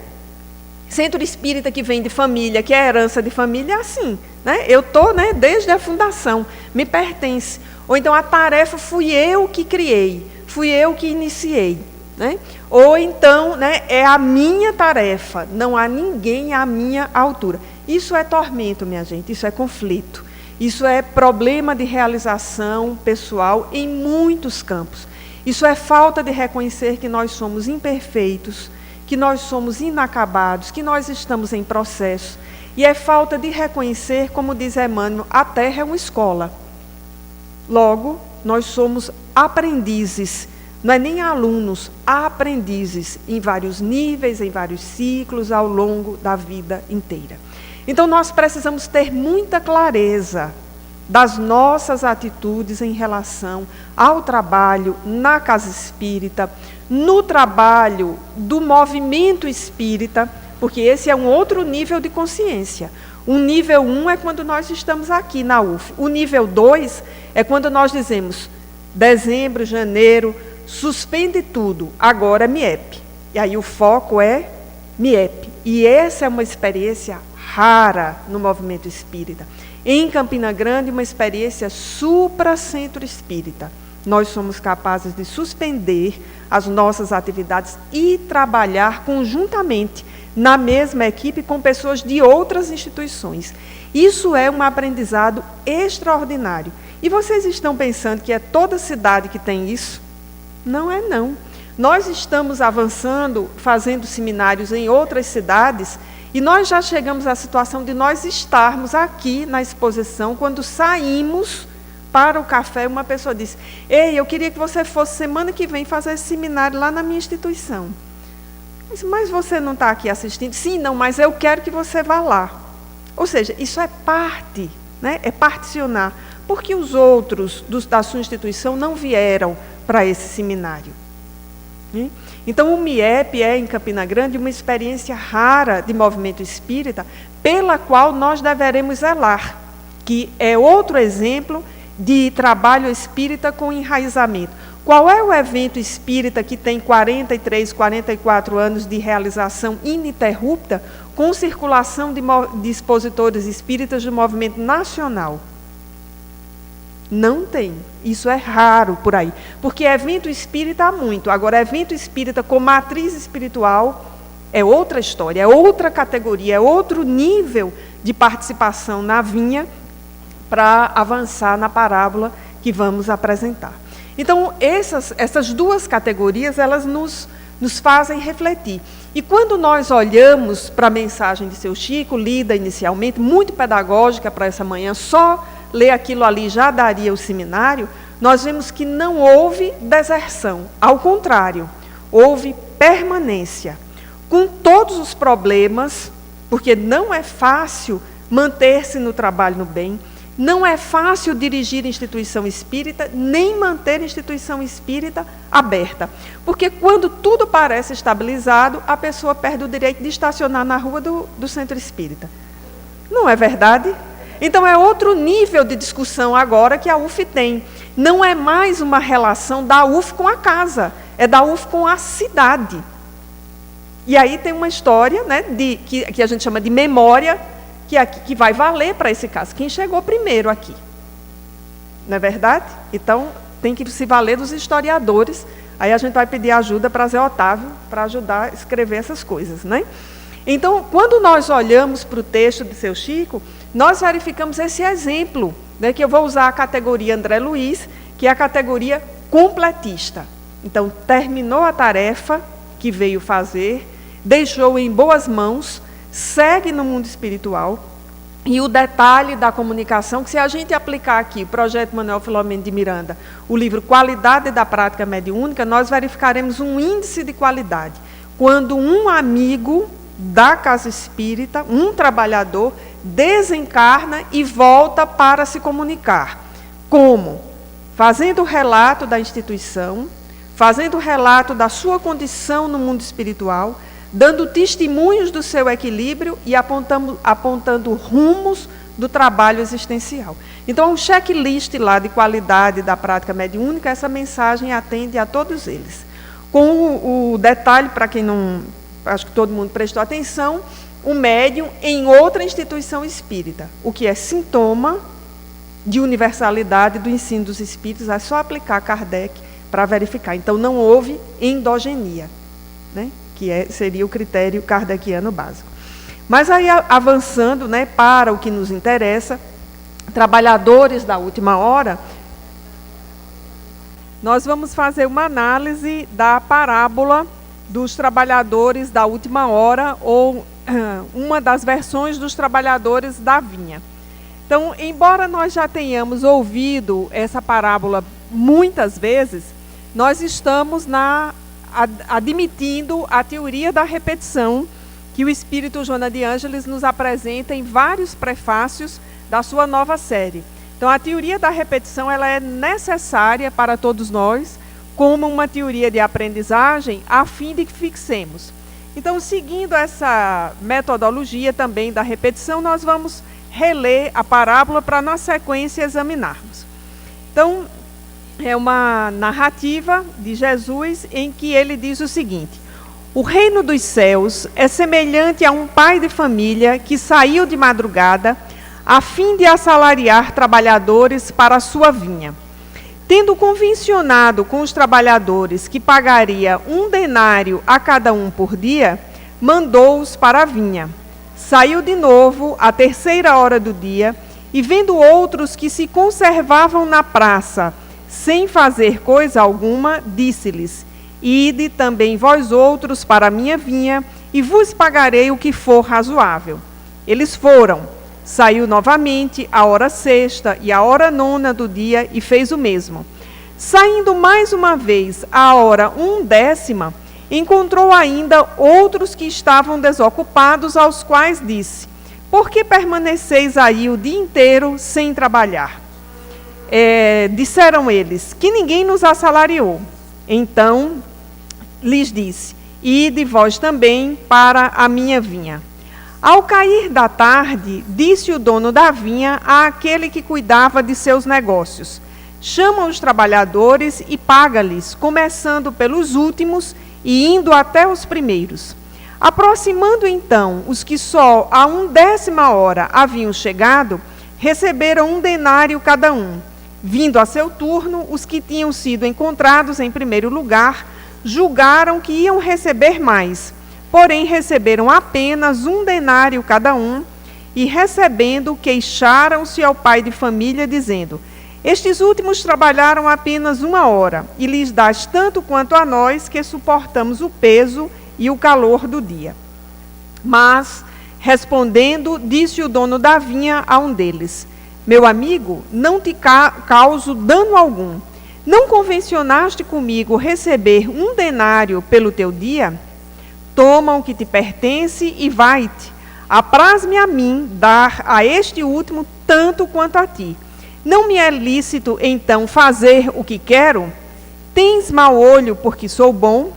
Centro espírita que vem de família, que é herança de família, é assim. Né? Eu estou, né, desde a fundação, me pertence. Ou então, a tarefa fui eu que criei, fui eu que iniciei. Né? Ou então, né, é a minha tarefa, não há ninguém à minha altura. Isso é tormento, minha gente, isso é conflito. Isso é problema de realização pessoal em muitos campos. Isso é falta de reconhecer que nós somos imperfeitos, que nós somos inacabados, que nós estamos em processo. E é falta de reconhecer, como diz Emmanuel, a Terra é uma escola. Logo, nós somos aprendizes, não é nem alunos, aprendizes em vários níveis, em vários ciclos, ao longo da vida inteira. Então, nós precisamos ter muita clareza das nossas atitudes em relação ao trabalho na casa espírita, no trabalho do movimento espírita, porque esse é um outro nível de consciência. O nível 1 é quando nós estamos aqui na UF. O nível 2 é quando nós dizemos, dezembro, janeiro, suspende tudo, agora MIEP. E aí o foco é MIEP. E essa é uma experiência rara no movimento espírita. Em Campina Grande, uma experiência supra-centro espírita. Nós somos capazes de suspender as nossas atividades e trabalhar conjuntamente na mesma equipe com pessoas de outras instituições. Isso é um aprendizado extraordinário. E vocês estão pensando que é toda cidade que tem isso? Não é, não. Nós estamos avançando, fazendo seminários em outras cidades, e nós já chegamos à situação de nós estarmos aqui na exposição, quando saímos para o café, uma pessoa disse, ei, eu queria que você fosse semana que vem fazer esse seminário lá na minha instituição. Eu disse, mas você não está aqui assistindo? Sim, não, mas eu quero que você vá lá. Ou seja, isso é parte, né? É particionar. Porque os outros da sua instituição não vieram para esse seminário. Então, o MIEP é, em Campina Grande, uma experiência rara de movimento espírita, pela qual nós deveremos zelar, que é outro exemplo de trabalho espírita com enraizamento. Qual é o evento espírita que tem 43, 44 anos de realização ininterrupta, com circulação de expositores espíritas do movimento nacional? Não tem. Isso é raro por aí. Porque evento espírita há muito. Agora, evento espírita com matriz espiritual é outra história, é outra categoria, é outro nível de participação na vinha para avançar na parábola que vamos apresentar. Então, essas duas categorias, elas nos fazem refletir. E quando nós olhamos para a mensagem de seu Chico, lida inicialmente, muito pedagógica para essa manhã, só ler aquilo ali já daria o seminário, nós vemos que não houve deserção. Ao contrário, houve permanência. Com todos os problemas, porque não é fácil manter-se no trabalho no bem, não é fácil dirigir instituição espírita, nem manter instituição espírita aberta. Porque quando tudo parece estabilizado, a pessoa perde o direito de estacionar na rua do centro espírita. Não é verdade? Então é outro nível de discussão agora que a UF tem. Não é mais uma relação da UF com a casa, é da UF com a cidade. E aí tem uma história, né, que a gente chama de memória, que vai valer para esse caso. Quem chegou primeiro aqui? Não é verdade? Então, tem que se valer dos historiadores. Aí a gente vai pedir ajuda para Zé Otávio, para ajudar a escrever essas coisas, né? Então, quando nós olhamos para o texto de seu Chico, nós verificamos esse exemplo, né, que eu vou usar a categoria André Luiz, que é a categoria completista. Então, terminou a tarefa que veio fazer, deixou em boas mãos, segue no mundo espiritual. E o detalhe da comunicação, que se a gente aplicar aqui o projeto Manuel Filomeno de Miranda, o livro Qualidade da Prática Mediúnica, nós verificaremos um índice de qualidade. Quando um amigo da casa espírita, um trabalhador, desencarna e volta para se comunicar. Como? Fazendo o relato da instituição, fazendo o relato da sua condição no mundo espiritual, dando testemunhos do seu equilíbrio e apontando rumos do trabalho existencial. Então, um checklist lá de qualidade da prática mediúnica, essa mensagem atende a todos eles. Com o detalhe, para quem não, acho que todo mundo prestou atenção, o médium em outra instituição espírita, o que é sintoma de universalidade do ensino dos espíritos, é só aplicar Kardec para verificar. Então, não houve endogenia, né? Que seria o critério kardeciano básico. Mas aí, avançando, né, para o que nos interessa, trabalhadores da última hora, nós vamos fazer uma análise da parábola dos trabalhadores da última hora, ou uma das versões dos trabalhadores da vinha. Então, embora nós já tenhamos ouvido essa parábola muitas vezes, nós estamos admitindo a teoria da repetição que o Espírito Joana de Ângeles nos apresenta em vários prefácios da sua nova série. Então, a teoria da repetição, ela é necessária para todos nós, como uma teoria de aprendizagem, a fim de que fixemos. Então, seguindo essa metodologia também da repetição, nós vamos reler a parábola para, na sequência, examinarmos. Então, é uma narrativa de Jesus em que ele diz o seguinte: o reino dos céus é semelhante a um pai de família que saiu de madrugada a fim de assalariar trabalhadores para a sua vinha. Tendo convencionado com os trabalhadores que pagaria 1 denário a cada um por dia, mandou-os para a vinha. Saiu de novo à 3ª hora do dia e, vendo outros que se conservavam na praça, sem fazer coisa alguma, disse-lhes: ide também vós outros para a minha vinha, e vos pagarei o que for razoável. Eles foram. Saiu novamente à hora 6ª e à hora 9ª do dia, e fez o mesmo. Saindo mais uma vez à hora 1/10, encontrou ainda outros que estavam desocupados, aos quais disse: por que permaneceis aí o dia inteiro sem trabalhar? Disseram eles: que ninguém nos assalariou. Então lhes disse: ide vós também para a minha vinha. Ao cair da tarde, disse o dono da vinha àquele que cuidava de seus negócios: chama os trabalhadores e paga-lhes, começando pelos últimos e indo até os primeiros. Aproximando então os que só a 1/10 hora haviam chegado, receberam 1 denário cada um. Vindo a seu turno, os que tinham sido encontrados em primeiro lugar, julgaram que iam receber mais, porém receberam apenas 1 denário cada um, e recebendo, queixaram-se ao pai de família, dizendo: estes últimos trabalharam apenas 1 hora, e lhes dás tanto quanto a nós, que suportamos o peso e o calor do dia. Mas, respondendo, disse o dono da vinha a um deles: meu amigo, não te causo dano algum. Não convencionaste comigo receber 1 denário pelo teu dia? Toma o que te pertence e vai-te. Apraz-me a mim dar a este último tanto quanto a ti. Não me é lícito, então, fazer o que quero? Tens mau olho porque sou bom?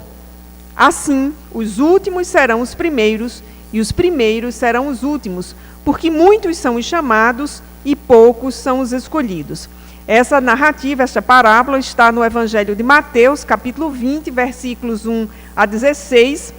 Assim, os últimos serão os primeiros, e os primeiros serão os últimos, porque muitos são os chamados e poucos são os escolhidos. Essa narrativa, esta parábola, está no Evangelho de Mateus, capítulo 20, versículos 1 a 16.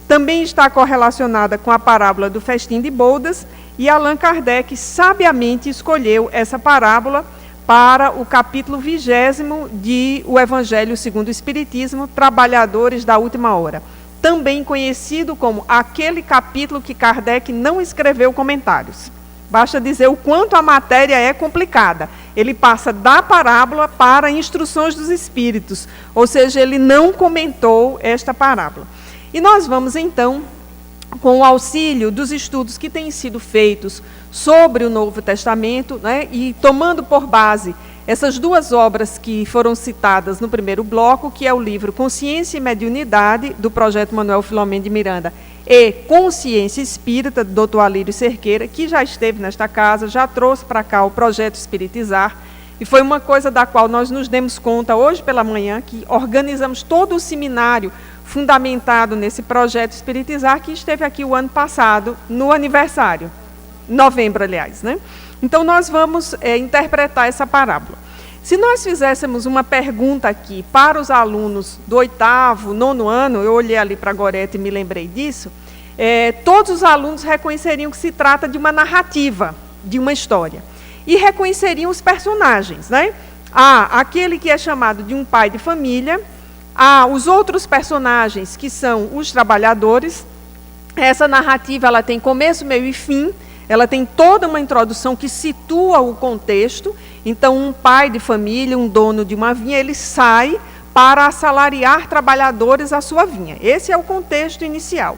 Também está correlacionada com a parábola do festim de bodas, e Allan Kardec sabiamente escolheu essa parábola para o capítulo 20º de O Evangelho segundo o Espiritismo, Trabalhadores da Última Hora. Também conhecido como aquele capítulo que Kardec não escreveu comentários. Basta dizer o quanto a matéria é complicada. Ele passa da parábola para instruções dos espíritos, ou seja, ele não comentou esta parábola. E nós vamos, então, com o auxílio dos estudos que têm sido feitos sobre o Novo Testamento, né, e tomando por base essas 2 obras que foram citadas no primeiro bloco, que é o livro Consciência e Mediunidade, do Projeto Manuel Filomeno de Miranda, e Consciência Espírita, do Dr. Alírio Cerqueira, que já esteve nesta casa, já trouxe para cá o Projeto Espiritizar, e foi uma coisa da qual nós nos demos conta hoje pela manhã, que organizamos todo o seminário fundamentado nesse Projeto Espiritizar, que esteve aqui o ano passado, no aniversário, novembro, aliás, né? Então, nós vamos interpretar essa parábola. Se nós fizéssemos uma pergunta aqui para os alunos do 8º, 9º ano, eu olhei ali para a Gorete e me lembrei disso, todos os alunos reconheceriam que se trata de uma narrativa, de uma história. E reconheceriam os personagens, né? Aquele que é chamado de um pai de família, os outros personagens que são os trabalhadores. Essa narrativa ela tem começo, meio e fim. Ela tem toda uma introdução que situa o contexto. Então, um pai de família, um dono de uma vinha, ele sai para assalariar trabalhadores à sua vinha. Esse é o contexto inicial.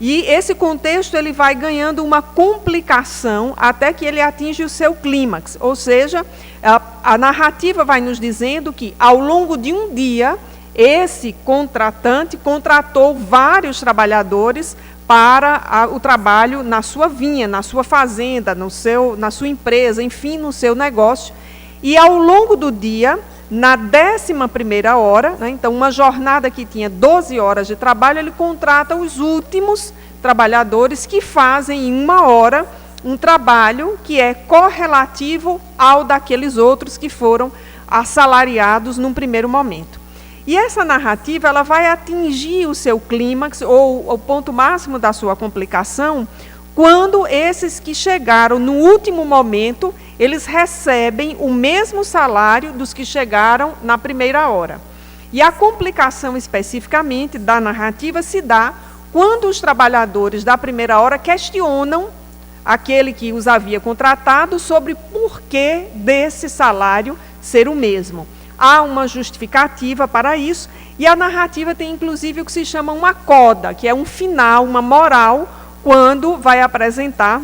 E esse contexto ele vai ganhando uma complicação até que ele atinge o seu clímax. Ou seja, a narrativa vai nos dizendo que, ao longo de um dia, esse contratante contratou vários trabalhadores para o trabalho na sua vinha, na sua fazenda, na sua empresa, enfim, no seu negócio. E ao longo do dia, na 11ª hora, né, então uma jornada que tinha 12 horas de trabalho, ele contrata os últimos trabalhadores que fazem em 1 hora um trabalho que é correlativo ao daqueles outros que foram assalariados num primeiro momento. E essa narrativa ela vai atingir o seu clímax, ou o ponto máximo da sua complicação, quando esses que chegaram no último momento, eles recebem o mesmo salário dos que chegaram na primeira hora. E a complicação especificamente da narrativa se dá quando os trabalhadores da primeira hora questionam aquele que os havia contratado sobre por que desse salário ser o mesmo. Há uma justificativa para isso, e a narrativa tem inclusive o que se chama uma coda, que é um final, uma moral, quando vai apresentar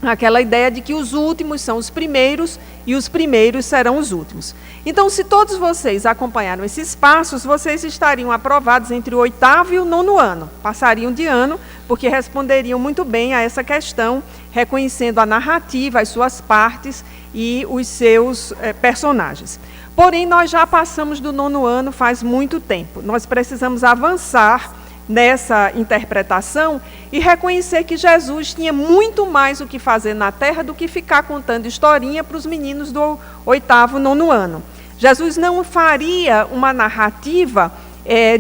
aquela ideia de que os últimos são os primeiros e os primeiros serão os últimos. Então, se todos vocês acompanharam esses passos, vocês estariam aprovados entre o 8º e o 9º ano. Passariam de ano, porque responderiam muito bem a essa questão, reconhecendo a narrativa, as suas partes e os seus personagens. Porém, nós já passamos do 9º ano faz muito tempo. Nós precisamos avançar nessa interpretação e reconhecer que Jesus tinha muito mais o que fazer na Terra do que ficar contando historinha para os meninos do 8º, 9º ano. Jesus não faria uma narrativa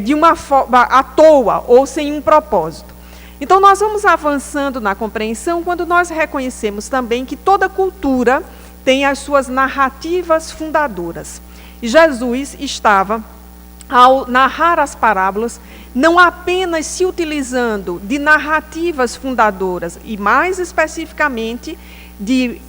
de uma forma à toa ou sem um propósito. Então, nós vamos avançando na compreensão quando nós reconhecemos também que toda cultura tem as suas narrativas fundadoras. E Jesus estava, ao narrar as parábolas, não apenas se utilizando de narrativas fundadoras, e mais especificamente de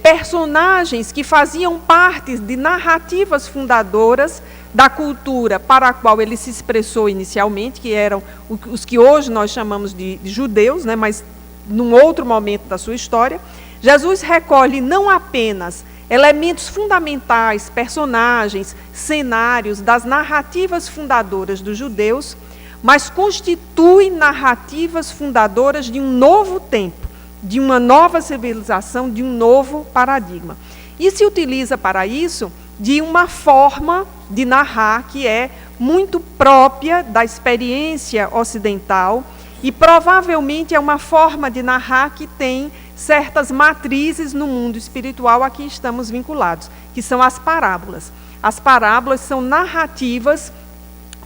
personagens que faziam parte de narrativas fundadoras da cultura para a qual ele se expressou inicialmente, que eram os que hoje nós chamamos de judeus, né, mas num outro momento da sua história. Jesus recolhe não apenas elementos fundamentais, personagens, cenários das narrativas fundadoras dos judeus, mas constitui narrativas fundadoras de um novo tempo, de uma nova civilização, de um novo paradigma. E se utiliza para isso de uma forma de narrar que é muito própria da experiência ocidental e provavelmente é uma forma de narrar que tem certas matrizes no mundo espiritual a que estamos vinculados, que são as parábolas. As parábolas são narrativas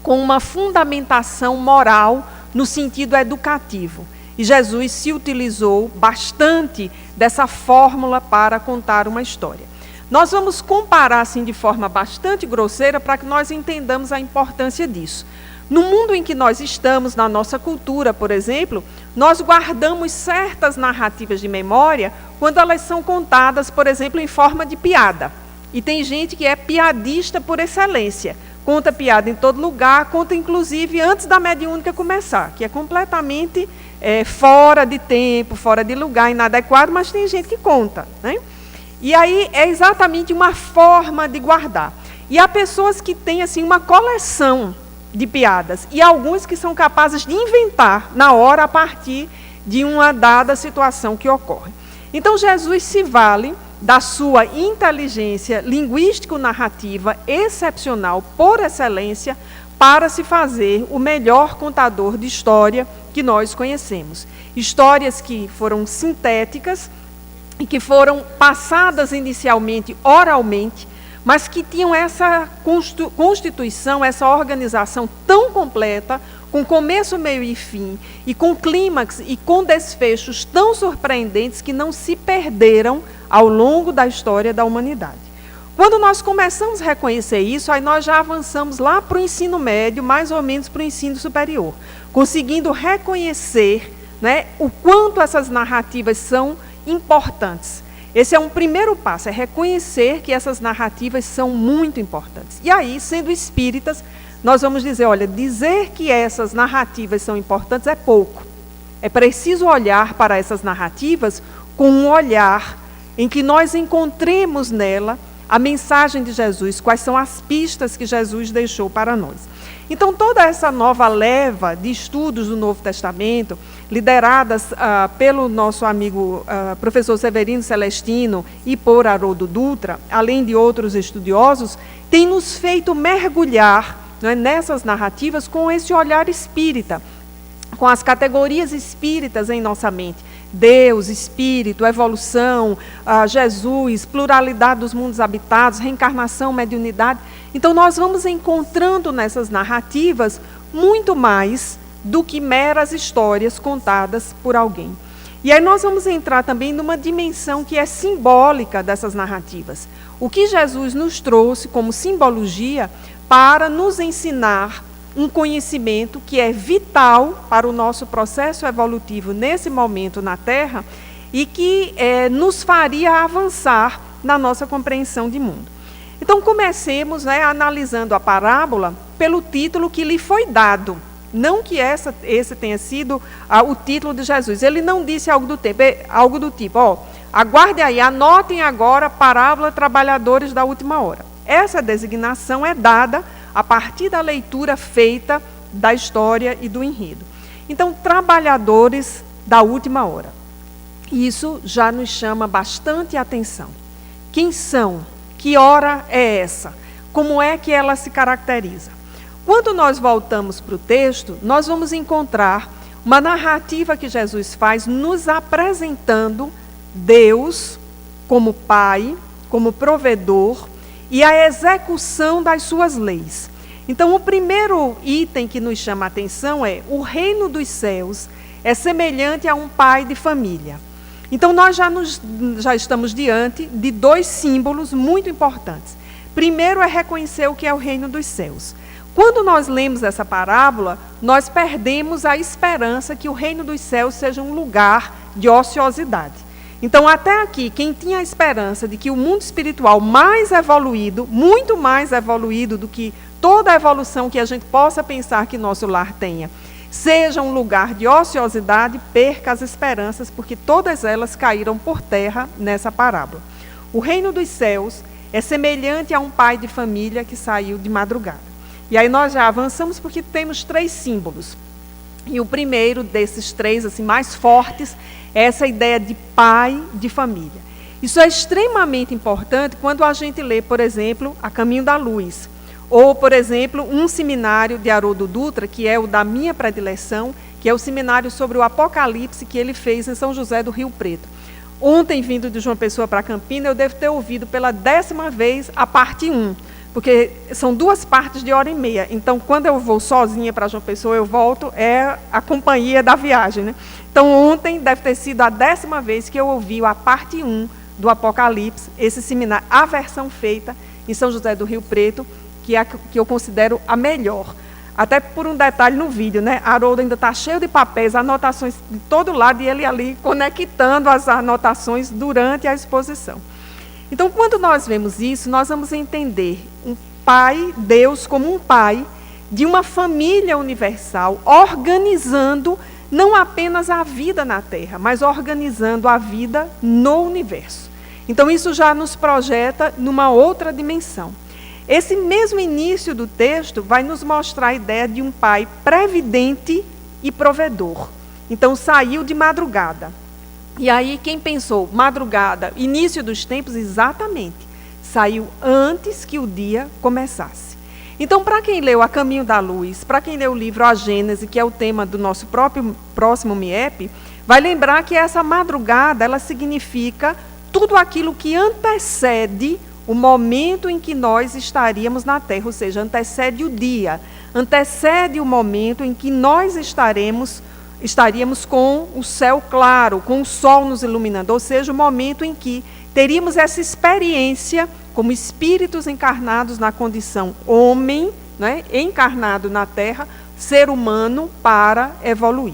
com uma fundamentação moral no sentido educativo. E Jesus se utilizou bastante dessa fórmula para contar uma história. Nós vamos comparar assim de forma bastante grosseira para que nós entendamos a importância disso. No mundo em que nós estamos, na nossa cultura, por exemplo, nós guardamos certas narrativas de memória quando elas são contadas, por exemplo, em forma de piada. E tem gente que é piadista por excelência. Conta piada em todo lugar, conta inclusive antes da mediúnica começar, que é completamente fora de tempo, fora de lugar, inadequado, mas tem gente que conta, né? E aí é exatamente uma forma de guardar. E há pessoas que têm assim uma coleção de piadas, e alguns que são capazes de inventar na hora a partir de uma dada situação que ocorre. Então Jesus se vale da sua inteligência linguístico-narrativa excepcional, por excelência, para se fazer o melhor contador de história que nós conhecemos. Histórias que foram sintéticas e que foram passadas inicialmente oralmente, mas que tinham essa constituição, essa organização tão completa, com começo, meio e fim, e com clímax e com desfechos tão surpreendentes que não se perderam ao longo da história da humanidade. Quando nós começamos a reconhecer isso, aí nós já avançamos lá para o ensino médio, mais ou menos para o ensino superior, conseguindo reconhecer, né, o quanto essas narrativas são importantes. Esse é um primeiro passo, é reconhecer que essas narrativas são muito importantes. E aí, sendo espíritas, nós vamos dizer, olha, dizer que essas narrativas são importantes é pouco. É preciso olhar para essas narrativas com um olhar em que nós encontremos nela a mensagem de Jesus, quais são as pistas que Jesus deixou para nós. Então, toda essa nova leva de estudos do Novo Testamento, lideradas pelo nosso amigo professor Severino Celestino e por Haroldo Dutra, além de outros estudiosos, tem nos feito mergulhar, né, nessas narrativas com esse olhar espírita, com as categorias espíritas em nossa mente. Deus, Espírito, evolução, Jesus, pluralidade dos mundos habitados, reencarnação, mediunidade. Então, nós vamos encontrando nessas narrativas muito mais do que meras histórias contadas por alguém. E aí nós vamos entrar também numa dimensão que é simbólica dessas narrativas. O que Jesus nos trouxe como simbologia para nos ensinar um conhecimento que é vital para o nosso processo evolutivo nesse momento na Terra e que nos faria avançar na nossa compreensão de mundo. Então, comecemos, né, analisando a parábola pelo título que lhe foi dado. Não que esse tenha sido o título de Jesus. Ele não disse algo do tipo, aguardem aí, anotem agora parábola trabalhadores da última hora. Essa designação é dada a partir da leitura feita da história e do enredo. Então, trabalhadores da última hora. Isso já nos chama bastante atenção. Quem são? Que hora é essa? Como é que ela se caracteriza? Quando nós voltamos para o texto, nós vamos encontrar uma narrativa que Jesus faz nos apresentando Deus como Pai, como provedor, e a execução das suas leis. Então, o primeiro item que nos chama a atenção é: o reino dos céus é semelhante a um pai de família. Então, nós já estamos diante de dois símbolos muito importantes. Primeiro é reconhecer o que é o reino dos céus. Quando nós lemos essa parábola, nós perdemos a esperança que o reino dos céus seja um lugar de ociosidade. Então, até aqui, quem tinha a esperança de que o mundo espiritual mais evoluído, muito mais evoluído do que toda a evolução que a gente possa pensar que nosso lar tenha, seja um lugar de ociosidade, perca as esperanças, porque todas elas caíram por terra nessa parábola. O reino dos céus é semelhante a um pai de família que saiu de madrugada. E aí nós já avançamos porque temos 3 símbolos. E o primeiro desses 3, assim, mais fortes, é essa ideia de pai de família. Isso é extremamente importante quando a gente lê, por exemplo, A Caminho da Luz. Ou, por exemplo, um seminário de Haroldo Dutra, que é o da minha predileção, que é o seminário sobre o Apocalipse que ele fez em São José do Rio Preto. Ontem, vindo de João Pessoa para Campina, eu devo ter ouvido pela 10ª vez a parte 1, porque são 2 partes de 1h30. Então, quando eu vou sozinha para João Pessoa, eu volto, é a companhia da viagem, né? Então, ontem deve ter sido a 10ª vez que eu ouvi a parte 1 do Apocalipse, esse seminário, a versão feita em São José do Rio Preto, que é a que eu considero a melhor. Até por um detalhe no vídeo, né? Haroldo ainda está cheio de papéis, anotações de todo lado, e ele ali conectando as anotações durante a exposição. Então, quando nós vemos isso, nós vamos entender um pai, Deus como um pai de uma família universal, organizando não apenas a vida na Terra, mas organizando a vida no universo. Então, isso já nos projeta numa outra dimensão. Esse mesmo início do texto vai nos mostrar a ideia de um pai previdente e provedor. Então, saiu de madrugada. E aí, quem pensou, madrugada, início dos tempos, exatamente, saiu antes que o dia começasse. Então, para quem leu A Caminho da Luz, para quem leu o livro A Gênese, que é o tema do nosso próximo MIEP, vai lembrar que essa madrugada, ela significa tudo aquilo que antecede o momento em que nós estaríamos na Terra, ou seja, antecede o dia, antecede o momento em que nós estaríamos com o céu claro, com o sol nos iluminando, ou seja, o momento em que teríamos essa experiência como espíritos encarnados na condição homem, né, encarnado na Terra, ser humano para evoluir.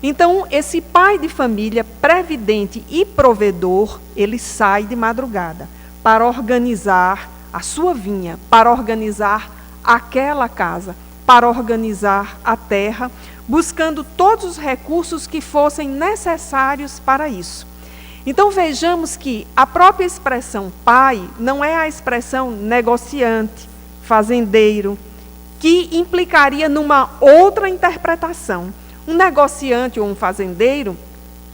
Então, esse pai de família, previdente e provedor, ele sai de madrugada para organizar a sua vinha, para organizar aquela casa, para organizar a terra, buscando todos os recursos que fossem necessários para isso. Então, vejamos que a própria expressão pai não é a expressão negociante, fazendeiro, que implicaria numa outra interpretação. Um negociante ou um fazendeiro,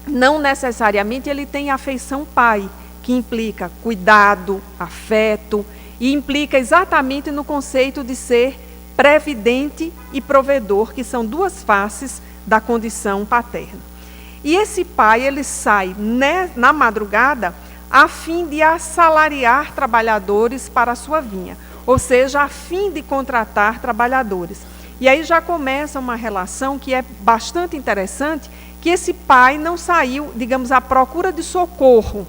não necessariamente ele tem afeição pai, que implica cuidado, afeto, e implica exatamente no conceito de ser previdente e provedor, que são 2 faces da condição paterna. E esse pai, ele sai na madrugada a fim de assalariar trabalhadores para a sua vinha, ou seja, a fim de contratar trabalhadores. E aí já começa uma relação que é bastante interessante, que esse pai não saiu, digamos, à procura de socorro,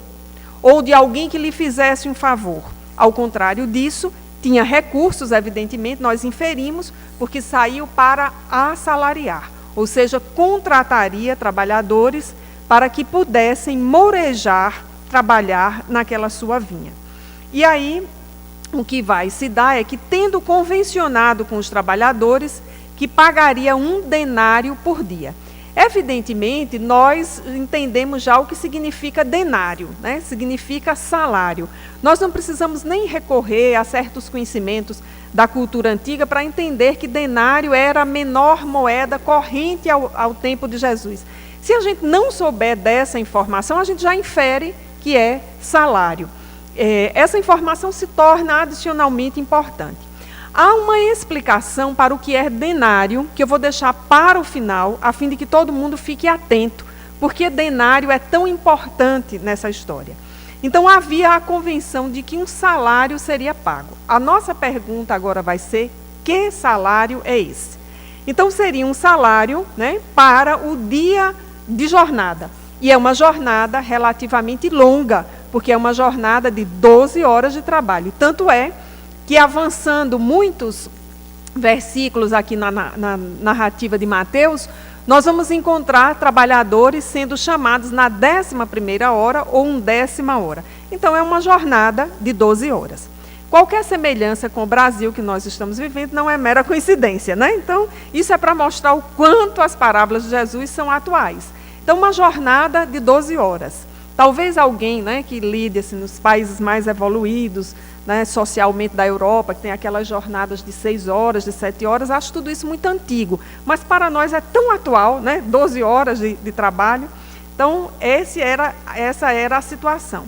ou de alguém que lhe fizesse um favor. Ao contrário disso, tinha recursos, evidentemente, nós inferimos, porque saiu para assalariar, ou seja, contrataria trabalhadores para que pudessem morejar, trabalhar naquela sua vinha. E aí, o que vai se dar é que, tendo convencionado com os trabalhadores, que pagaria 1 denário por dia. Evidentemente, nós entendemos já o que significa denário, né? Significa salário. Nós não precisamos nem recorrer a certos conhecimentos da cultura antiga para entender que denário era a menor moeda corrente ao tempo de Jesus. Se a gente não souber dessa informação, a gente já infere que é salário. Essa informação se torna adicionalmente importante. Há uma explicação para o que é denário, que eu vou deixar para o final, a fim de que todo mundo fique atento, porque denário é tão importante nessa história. Então havia a convenção de que um salário seria pago. A nossa pergunta agora vai ser: que salário é esse? Então seria um salário, né, para o dia de jornada. E é uma jornada relativamente longa, porque é uma jornada de 12 horas de trabalho. Tanto é que, avançando muitos versículos aqui na narrativa de Mateus, nós vamos encontrar trabalhadores sendo chamados na 11ª hora ou 10ª hora. Então é uma jornada de 12 horas. Qualquer semelhança com o Brasil que nós estamos vivendo não é mera coincidência, né? Então, isso é para mostrar o quanto as parábolas de Jesus são atuais. Então, uma jornada de 12 horas. Talvez alguém, né, que lide assim, nos países mais evoluídos, né, socialmente da Europa, que tem aquelas jornadas de 6 horas, de 7 horas, acho tudo isso muito antigo. Mas para nós é tão atual, né, 12 horas de trabalho. Então, essa era a situação.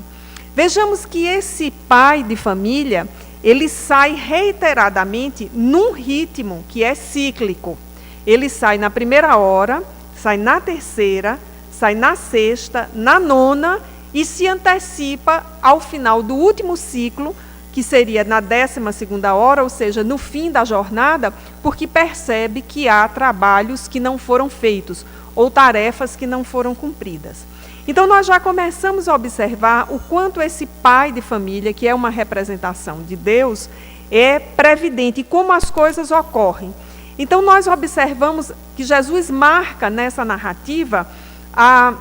Vejamos que esse pai de família, ele sai reiteradamente num ritmo que é cíclico. Ele sai na 1ª hora, sai na 3ª, sai na 6ª, na 9ª e se antecipa ao final do último ciclo, que seria na 12ª hora, ou seja, no fim da jornada, porque percebe que há trabalhos que não foram feitos ou tarefas que não foram cumpridas. Então, nós já começamos a observar o quanto esse pai de família, que é uma representação de Deus, é previdente e como as coisas ocorrem. Então, nós observamos que Jesus marca nessa narrativa a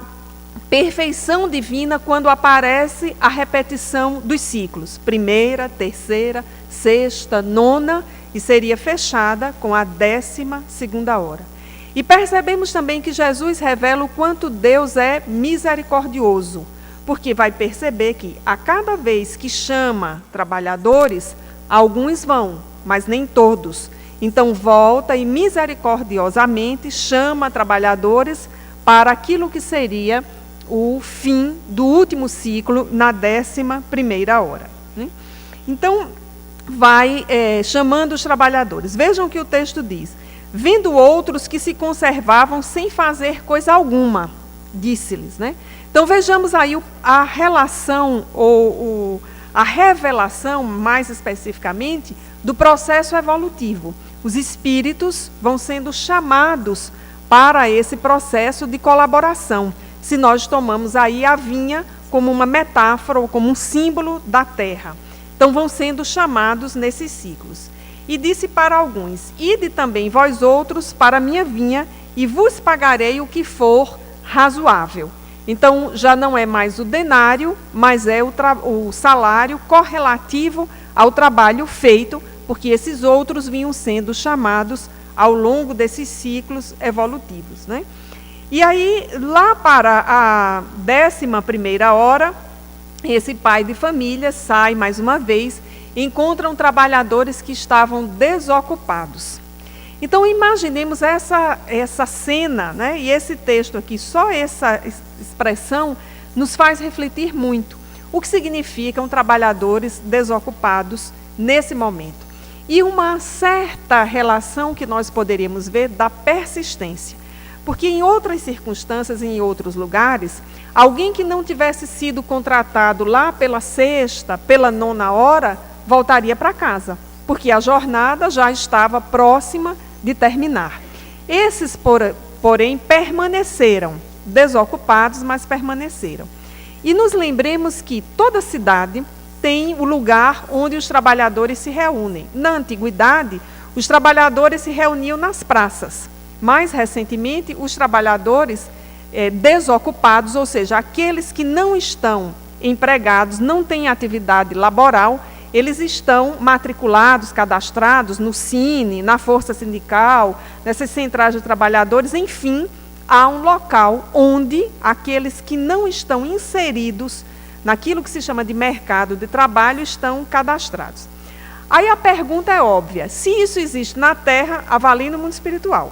perfeição divina quando aparece a repetição dos ciclos. 1ª, 3ª, 6ª, 9ª e seria fechada com a 12ª hora. E percebemos também que Jesus revela o quanto Deus é misericordioso, porque vai perceber que a cada vez que chama trabalhadores, alguns vão, mas nem todos. Então volta e misericordiosamente chama trabalhadores para aquilo que seria o fim do último ciclo na 11ª hora. Então vai chamando os trabalhadores. Vejam o que o texto diz. Vendo outros que se conservavam sem fazer coisa alguma, disse-lhes, né? Então vejamos aí a relação, ou a revelação, mais especificamente, do processo evolutivo. Os espíritos vão sendo chamados para esse processo de colaboração, se nós tomamos aí a vinha como uma metáfora ou como um símbolo da terra. Então vão sendo chamados nesses ciclos. E disse para alguns: ide também vós outros para a minha vinha, e vos pagarei o que for razoável. Então, já não é mais o denário, mas é o salário correlativo ao trabalho feito, porque esses outros vinham sendo chamados ao longo desses ciclos evolutivos, né? E aí, lá para a 11ª hora, esse pai de família sai mais uma vez, encontram trabalhadores que estavam desocupados. Então, imaginemos essa cena, né? E esse texto aqui, só essa expressão, nos faz refletir muito. O que significam trabalhadores desocupados nesse momento? E uma certa relação que nós poderíamos ver da persistência. Porque em outras circunstâncias, em outros lugares, alguém que não tivesse sido contratado lá pela 6ª, pela 9ª hora, voltaria para casa, porque a jornada já estava próxima de terminar. Esses, porém, permaneceram, desocupados, mas permaneceram. E nos lembremos que toda cidade tem o lugar onde os trabalhadores se reúnem. Na antiguidade, os trabalhadores se reuniam nas praças. Mais recentemente, os trabalhadores desocupados, ou seja, aqueles que não estão empregados, não têm atividade laboral, eles estão matriculados, cadastrados no Cine, na Força Sindical, nessas centrais de trabalhadores, enfim, há um local onde aqueles que não estão inseridos naquilo que se chama de mercado de trabalho estão cadastrados. Aí a pergunta é óbvia: se isso existe na Terra, avalie no mundo espiritual.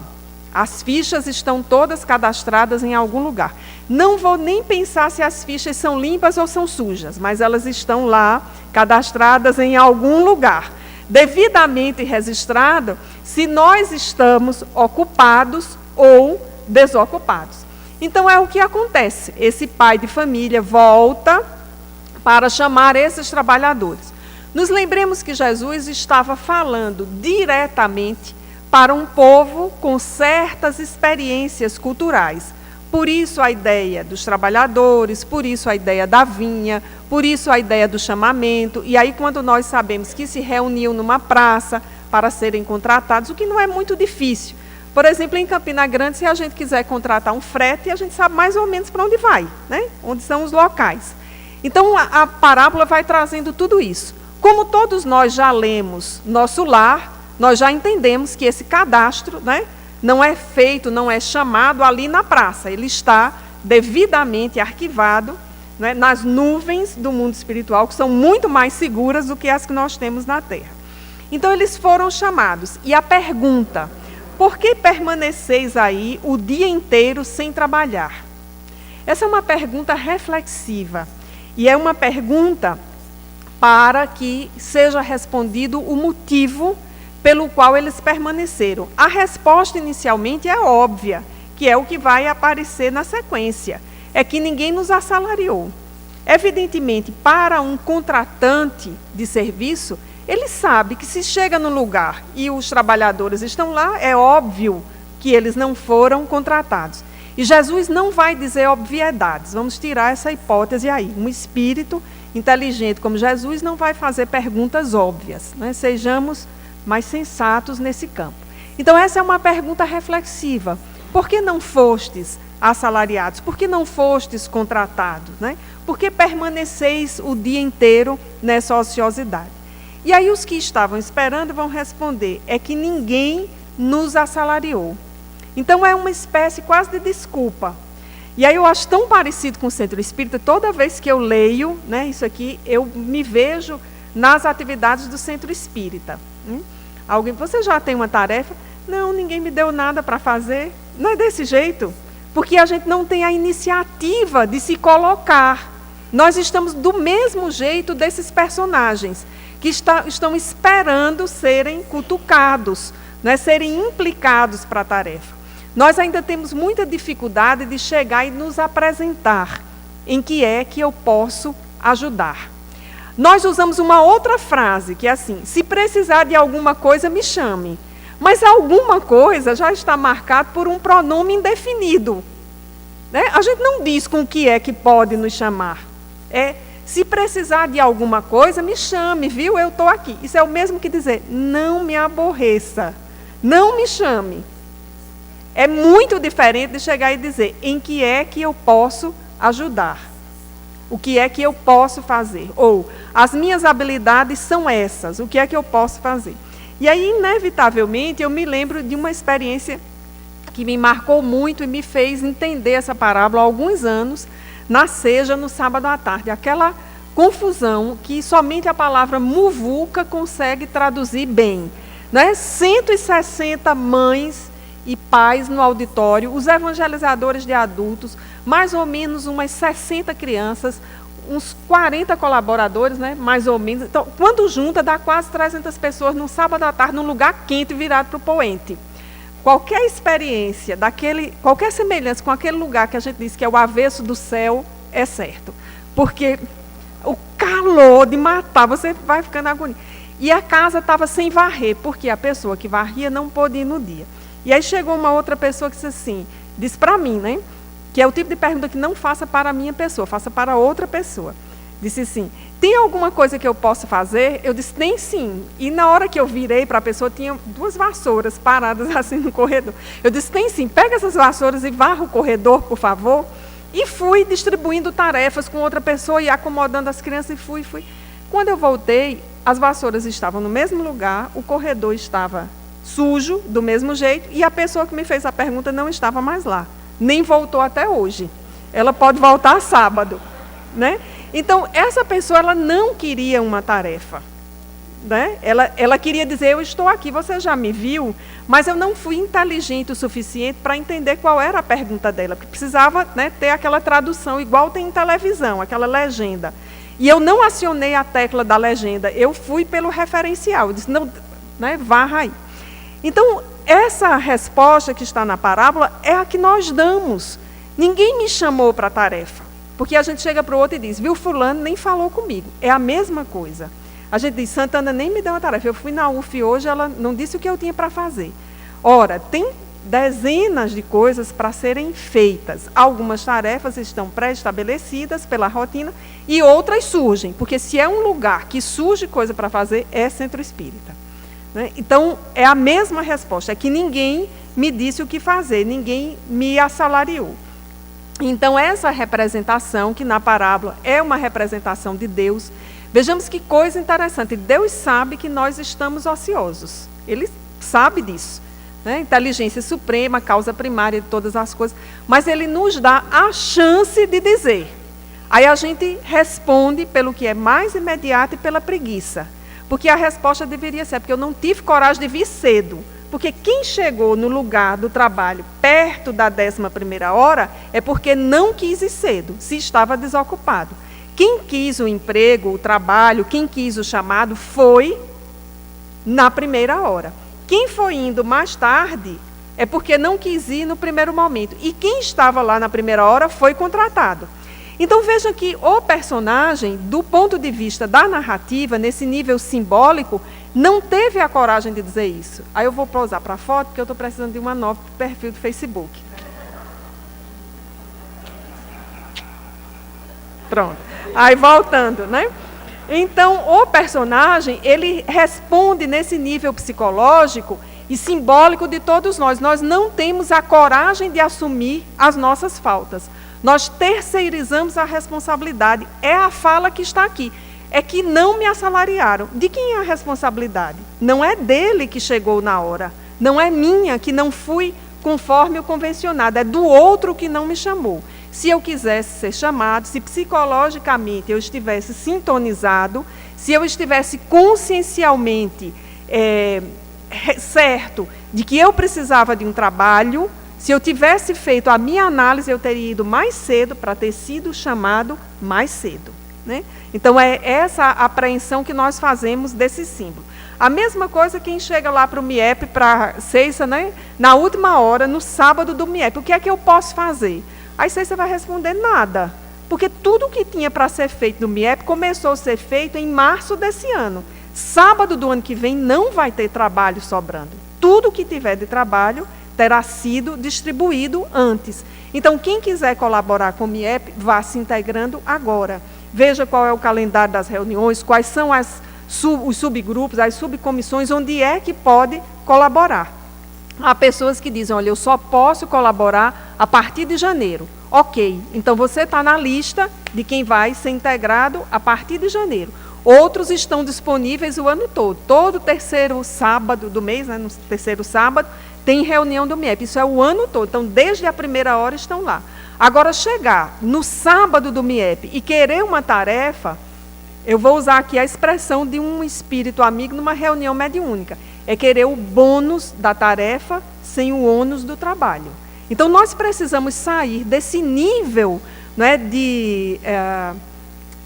As fichas estão todas cadastradas em algum lugar. Não vou nem pensar se as fichas são limpas ou são sujas, mas elas estão lá, cadastradas em algum lugar. Devidamente registrado, se nós estamos ocupados ou desocupados. Então é o que acontece. Esse pai de família volta para chamar esses trabalhadores. Nos lembremos que Jesus estava falando diretamente para um povo com certas experiências culturais. Por isso a ideia dos trabalhadores, por isso a ideia da vinha, por isso a ideia do chamamento. E aí quando nós sabemos que se reuniam numa praça para serem contratados, o que não é muito difícil. Por exemplo, em Campina Grande, se a gente quiser contratar um frete, a gente sabe mais ou menos para onde vai, né? Onde são os locais. Então a parábola vai trazendo tudo isso. Como todos nós já lemos Nosso Lar, nós já entendemos que esse cadastro, né, não é feito, não é chamado ali na praça. Ele está devidamente arquivado, né, nas nuvens do mundo espiritual, que são muito mais seguras do que as que nós temos na Terra. Então, eles foram chamados. E a pergunta: por que permaneceis aí o dia inteiro sem trabalhar? Essa é uma pergunta reflexiva. E é uma pergunta para que seja respondido o motivo pelo qual eles permaneceram. A resposta inicialmente é óbvia, que é o que vai aparecer na sequência. É que ninguém nos assalariou. Evidentemente, para um contratante de serviço, ele sabe que se chega no lugar e os trabalhadores estão lá, é óbvio que eles não foram contratados. E Jesus não vai dizer obviedades. Vamos tirar essa hipótese aí. Um espírito inteligente como Jesus não vai fazer perguntas óbvias, né? Sejamos mais sensatos nesse campo. Então, essa é uma pergunta reflexiva. Por que não fostes assalariados? Por que não fostes contratados, né? Por que permaneceis o dia inteiro nessa ociosidade? E aí os que estavam esperando vão responder: é que ninguém nos assalariou. Então, é uma espécie quase de desculpa. E aí eu acho tão parecido com o Centro Espírita, toda vez que eu leio, né, isso aqui, eu me vejo nas atividades do Centro Espírita. Alguém, você já tem uma tarefa? Não, ninguém me deu nada para fazer. Não é desse jeito, porque a gente não tem a iniciativa de se colocar. Nós estamos do mesmo jeito desses personagens, que estão esperando serem cutucados, né, serem implicados para a tarefa. Nós ainda temos muita dificuldade de chegar e nos apresentar em que é que eu posso ajudar. Nós usamos uma outra frase, que é assim: se precisar de alguma coisa, me chame. Mas alguma coisa já está marcado por um pronome indefinido, né? A gente não diz com o que é que pode nos chamar. Se precisar de alguma coisa, me chame, viu? Eu estou aqui. Isso é o mesmo que dizer: não me aborreça, não me chame. É muito diferente de chegar e dizer: em que é que eu posso ajudar? O que é que eu posso fazer? Ou, as minhas habilidades são essas, o que é que eu posso fazer? E aí, inevitavelmente, eu me lembro de uma experiência que me marcou muito e me fez entender essa parábola há alguns anos, na Seja, no sábado à tarde. Aquela confusão que somente a palavra muvuca consegue traduzir bem, né? 160 mães e pais no auditório, os evangelizadores de adultos, mais ou menos umas 60 crianças, uns 40 colaboradores, né, mais ou menos. Então, quando junta, dá quase 300 pessoas no sábado à tarde, num lugar quente virado para o poente. Qualquer experiência, qualquer semelhança com aquele lugar que a gente diz que é o avesso do céu, é certo. Porque o calor de matar, você vai ficando agonia. E a casa estava sem varrer, porque a pessoa que varria não pôde ir no dia. E aí chegou uma outra pessoa que disse assim, disse para mim, né? Que é o tipo de pergunta que não faça para a minha pessoa, faça para outra pessoa. Disse assim: tem alguma coisa que eu possa fazer? Eu disse: tem sim. E na hora que eu virei para a pessoa, tinha 2 vassouras paradas assim no corredor. Eu disse: tem sim, pega essas vassouras e varra o corredor, por favor. E fui distribuindo tarefas com outra pessoa e acomodando as crianças e fui. Quando eu voltei, as vassouras estavam no mesmo lugar, o corredor estava sujo, do mesmo jeito, e a pessoa que me fez a pergunta não estava mais lá. Nem voltou até hoje. Ela pode voltar sábado, né? Então, essa pessoa, ela não queria uma tarefa, né? Ela queria dizer: eu estou aqui, você já me viu, mas eu não fui inteligente o suficiente para entender qual era a pergunta dela, porque precisava, né, ter aquela tradução, igual tem em televisão, aquela legenda. E eu não acionei a tecla da legenda, eu fui pelo referencial, eu disse: não, né, varra aí. Então, essa resposta que está na parábola é a que nós damos. Ninguém me chamou para a tarefa. Porque a gente chega para o outro e diz, viu, fulano nem falou comigo. É a mesma coisa. A gente diz, Santana nem me deu uma tarefa. Eu fui na UF hoje, ela não disse o que eu tinha para fazer. Ora, tem dezenas de coisas para serem feitas. Algumas tarefas estão pré-estabelecidas pela rotina e outras surgem. Porque se é um lugar que surge coisa para fazer, é centro espírita. Né? Então, é a mesma resposta. É que ninguém me disse o que fazer, ninguém me assalariou. Então, essa representação, que na parábola é uma representação de Deus, vejamos que coisa interessante, Deus sabe que nós estamos ociosos, Ele sabe disso, né? Inteligência suprema, causa primária de todas as coisas, mas Ele nos dá a chance de dizer. Aí a gente responde pelo que é mais imediato e pela preguiça, porque a resposta deveria ser, porque eu não tive coragem de vir cedo. Porque quem chegou no lugar do trabalho perto da 11ª hora é porque não quis ir cedo, se estava desocupado. Quem quis o emprego, o trabalho, quem quis o chamado foi na primeira hora. Quem foi indo mais tarde é porque não quis ir no primeiro momento. E quem estava lá na primeira hora foi contratado. Então veja que o personagem, do ponto de vista da narrativa, nesse nível simbólico, não teve a coragem de dizer isso. Aí eu vou pausar para a foto, porque eu estou precisando de uma nova perfil do Facebook. Pronto. Aí voltando, né? Então, o personagem, ele responde nesse nível psicológico e simbólico de todos nós. Nós não temos a coragem de assumir as nossas faltas. Nós terceirizamos a responsabilidade. É a fala que está aqui. É que não me assalariaram. De quem é a responsabilidade? Não é dele que chegou na hora. Não é minha, que não fui conforme o convencionado. É do outro que não me chamou. Se eu quisesse ser chamado, se psicologicamente eu estivesse sintonizado, se eu estivesse consciencialmente certo de que eu precisava de um trabalho, se eu tivesse feito a minha análise, eu teria ido mais cedo para ter sido chamado mais cedo. Né? Então, é essa a apreensão que nós fazemos desse símbolo. A mesma coisa quem chega lá para o MIEP, para a Ceissa, né? Na última hora, no sábado do MIEP, o que é que eu posso fazer? Aí Ceissa vai responder nada, porque tudo que tinha para ser feito no MIEP começou a ser feito em março desse ano. Sábado do ano que vem não vai ter trabalho sobrando. Tudo que tiver de trabalho terá sido distribuído antes. Então, quem quiser colaborar com o MIEP, vá se integrando agora. Veja qual é o calendário das reuniões, quais são os subgrupos, as subcomissões, onde é que pode colaborar. Há pessoas que dizem, olha, eu só posso colaborar a partir de janeiro. Ok, então você está na lista de quem vai ser integrado a partir de janeiro. Outros estão disponíveis o ano todo. Todo terceiro sábado do mês, né, no terceiro sábado, tem reunião do MIEP. Isso é o ano todo. Então, desde a primeira hora estão lá. Agora, chegar no sábado do MIEP e querer uma tarefa, eu vou usar aqui a expressão de um espírito amigo numa reunião mediúnica. É querer o bônus da tarefa sem o ônus do trabalho. Então, nós precisamos sair desse nível, né,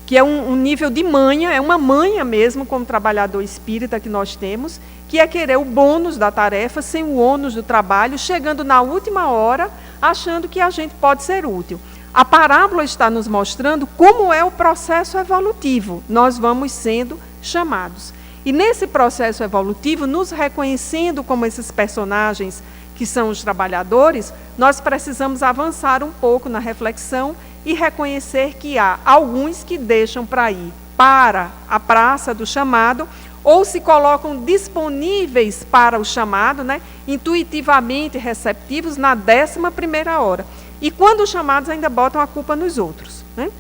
que é um nível de manha, é uma manha mesmo, como trabalhador espírita que nós temos, que é querer o bônus da tarefa sem o ônus do trabalho, chegando na última hora, achando que a gente pode ser útil. A parábola está nos mostrando como é o processo evolutivo. Nós vamos sendo chamados. E nesse processo evolutivo, nos reconhecendo como esses personagens que são os trabalhadores, nós precisamos avançar um pouco na reflexão e reconhecer que há alguns que deixam para ir para a praça do chamado, ou se colocam disponíveis para o chamado, né, intuitivamente receptivos na 11ª hora. E quando os chamados ainda botam a culpa nos outros. Né?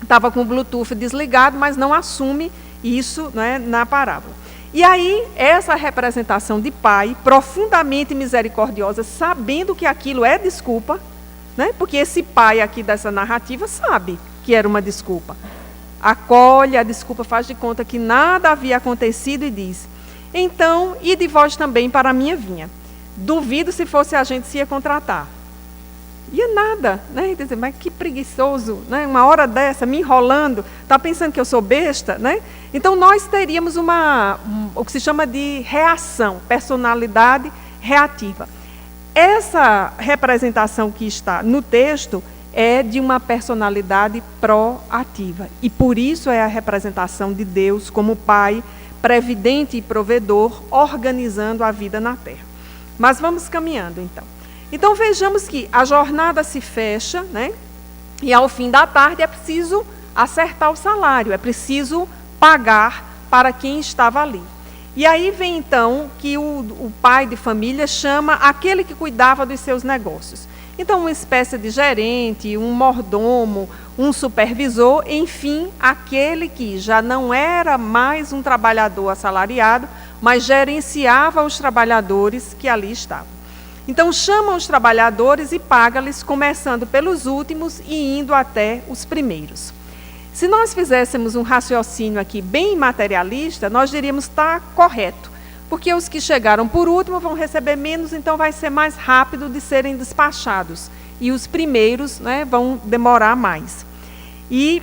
Estava com o Bluetooth desligado, mas não assume isso, né, na parábola. E aí, essa representação de pai, profundamente misericordiosa, sabendo que aquilo é desculpa, né, porque esse pai aqui dessa narrativa sabe que era uma desculpa. Acolhe a desculpa, faz de conta que nada havia acontecido e diz, então, ide vós também para a minha vinha. Duvido se fosse a gente se ia contratar. Ia nada, né? Dizer, mas que preguiçoso, né? Uma hora dessa, me enrolando, está pensando que eu sou besta, né? Então, nós teríamos o que se chama de reação, personalidade reativa. Essa representação que está no texto, é de uma personalidade proativa. E por isso é a representação de Deus como Pai, previdente e provedor, organizando a vida na terra. Mas vamos caminhando, então. Então, vejamos que a jornada se fecha, né? E ao fim da tarde é preciso acertar o salário, é preciso pagar para quem estava ali. E aí vem, então, que o pai de família chama aquele que cuidava dos seus negócios. Então, uma espécie de gerente, um mordomo, um supervisor, enfim, aquele que já não era mais um trabalhador assalariado, mas gerenciava os trabalhadores que ali estavam. Então, chama os trabalhadores e paga-lhes, começando pelos últimos e indo até os primeiros. Se nós fizéssemos um raciocínio aqui bem materialista, nós diríamos que está correto, porque os que chegaram por último vão receber menos, então vai ser mais rápido de serem despachados. E os primeiros, né, vão demorar mais. E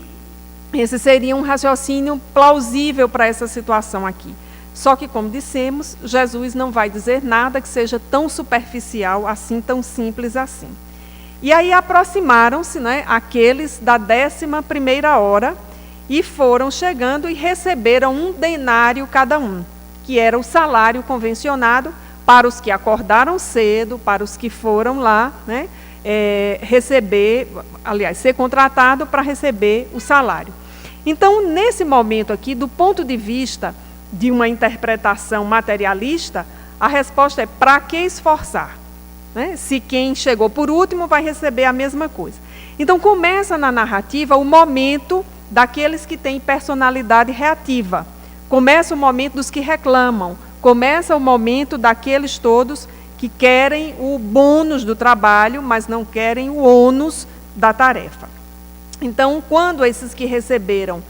esse seria um raciocínio plausível para essa situação aqui. Só que, como dissemos, Jesus não vai dizer nada que seja tão superficial assim, tão simples assim. E aí aproximaram-se, né, aqueles da 11ª hora e foram chegando e receberam 1 denário cada um, que era o salário convencionado para os que acordaram cedo, para os que foram lá, né, ser contratado para receber o salário. Então, nesse momento aqui, do ponto de vista de uma interpretação materialista, a resposta é: para que esforçar? Né? Se quem chegou por último vai receber a mesma coisa. Então, começa na narrativa o momento daqueles que têm personalidade reativa. Começa o momento dos que reclamam. Começa o momento daqueles todos que querem o bônus do trabalho, mas não querem o ônus da tarefa. Então, quando esses que receberam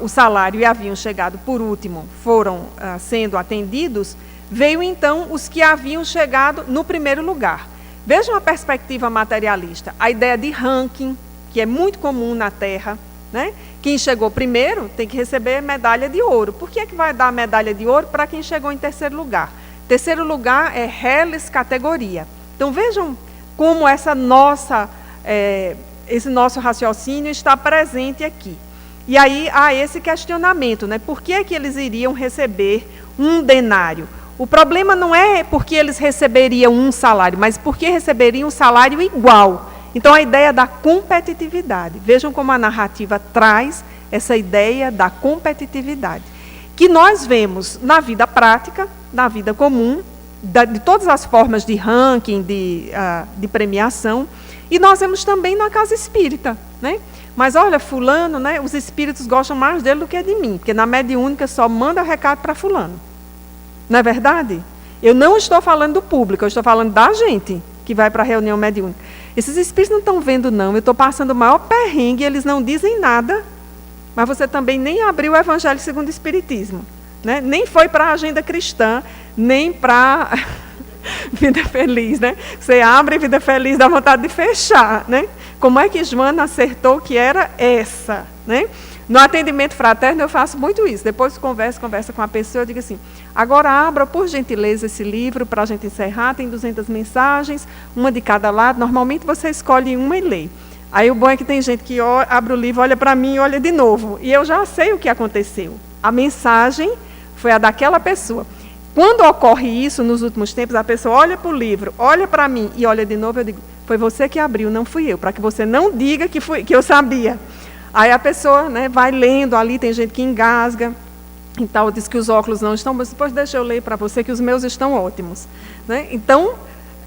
o salário e haviam chegado por último foram sendo atendidos, veio então os que haviam chegado no primeiro lugar. Vejam a perspectiva materialista, a ideia de ranking, que é muito comum na Terra, né? Quem chegou primeiro tem que receber medalha de ouro. Por que é que vai dar medalha de ouro para quem chegou em terceiro lugar? Terceiro lugar é reles categoria. Então vejam como esse nosso raciocínio está presente aqui. E aí há esse questionamento, né? Por que é que eles iriam receber 1 denário? O problema não é porque eles receberiam um salário, mas porque receberiam um salário igual. Então, a ideia da competitividade. Vejam como a narrativa traz essa ideia da competitividade, que nós vemos na vida prática, na vida comum, de todas as formas de ranking, de premiação, e nós vemos também na casa espírita, né? Mas olha, fulano, né, os espíritos gostam mais dele do que de mim, porque na mediúnica só manda recado para fulano. Não é verdade? Eu não estou falando do público, eu estou falando da gente que vai para a reunião mediúnica. Esses espíritos não estão vendo, não. Eu estou passando o maior perrengue, eles não dizem nada, mas você também nem abriu o Evangelho segundo o Espiritismo, né? Nem foi para a agenda cristã, nem para Vida Feliz, né? Você abre Vida Feliz, dá vontade de fechar, né? Como é que Joana acertou que era essa, né? No atendimento fraterno eu faço muito isso. Depois conversa com a pessoa, eu digo assim: agora abra, por gentileza, esse livro para a gente encerrar. Tem 200 mensagens, uma de cada lado. Normalmente você escolhe uma e lê. Aí o bom é que tem gente que abre o livro, olha para mim e olha de novo. E eu já sei o que aconteceu. A mensagem foi a daquela pessoa. Quando ocorre isso nos últimos tempos, a pessoa olha para o livro, olha para mim e olha de novo, eu digo: foi você que abriu, não fui eu, para que você não diga que eu sabia. Aí a pessoa, né, vai lendo ali, tem gente que engasga, então diz que os óculos não estão, mas depois deixa eu ler para você que os meus estão ótimos, né? Então,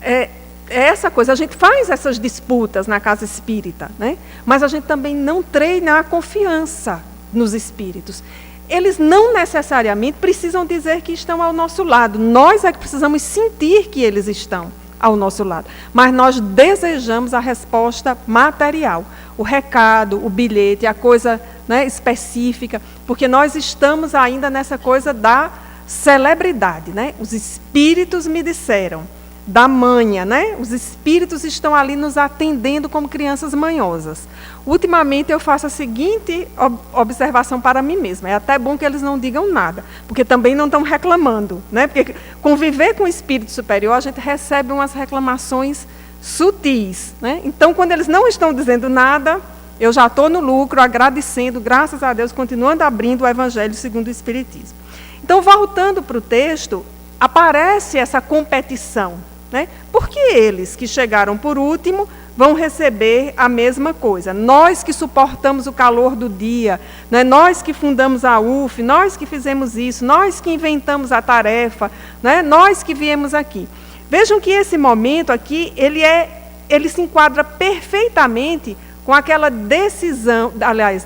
é essa coisa, a gente faz essas disputas na casa espírita, né? Mas a gente também não treina a confiança nos espíritos. Eles não necessariamente precisam dizer que estão ao nosso lado, nós é que precisamos sentir que eles estão ao nosso lado, mas nós desejamos a resposta material, o recado, o bilhete, a coisa, né, específica, porque nós estamos ainda nessa coisa da celebridade, né? Os espíritos me disseram, da manha, né? Os espíritos estão ali nos atendendo como crianças manhosas. Ultimamente eu faço a seguinte observação para mim mesma: é até bom que eles não digam nada, porque também não estão reclamando, né? Porque conviver com o espírito superior, a gente recebe umas reclamações, sutis, né? Então, quando eles não estão dizendo nada, eu já estou no lucro, agradecendo, graças a Deus, continuando abrindo o Evangelho segundo o Espiritismo. Então, voltando para o texto, aparece essa competição, né? Porque eles que chegaram por último vão receber a mesma coisa. Nós que suportamos o calor do dia, né? Nós que fundamos a UF, nós que fizemos isso, nós que inventamos a tarefa, né? Nós que viemos aqui. Vejam que esse momento aqui, ele se enquadra perfeitamente com aquela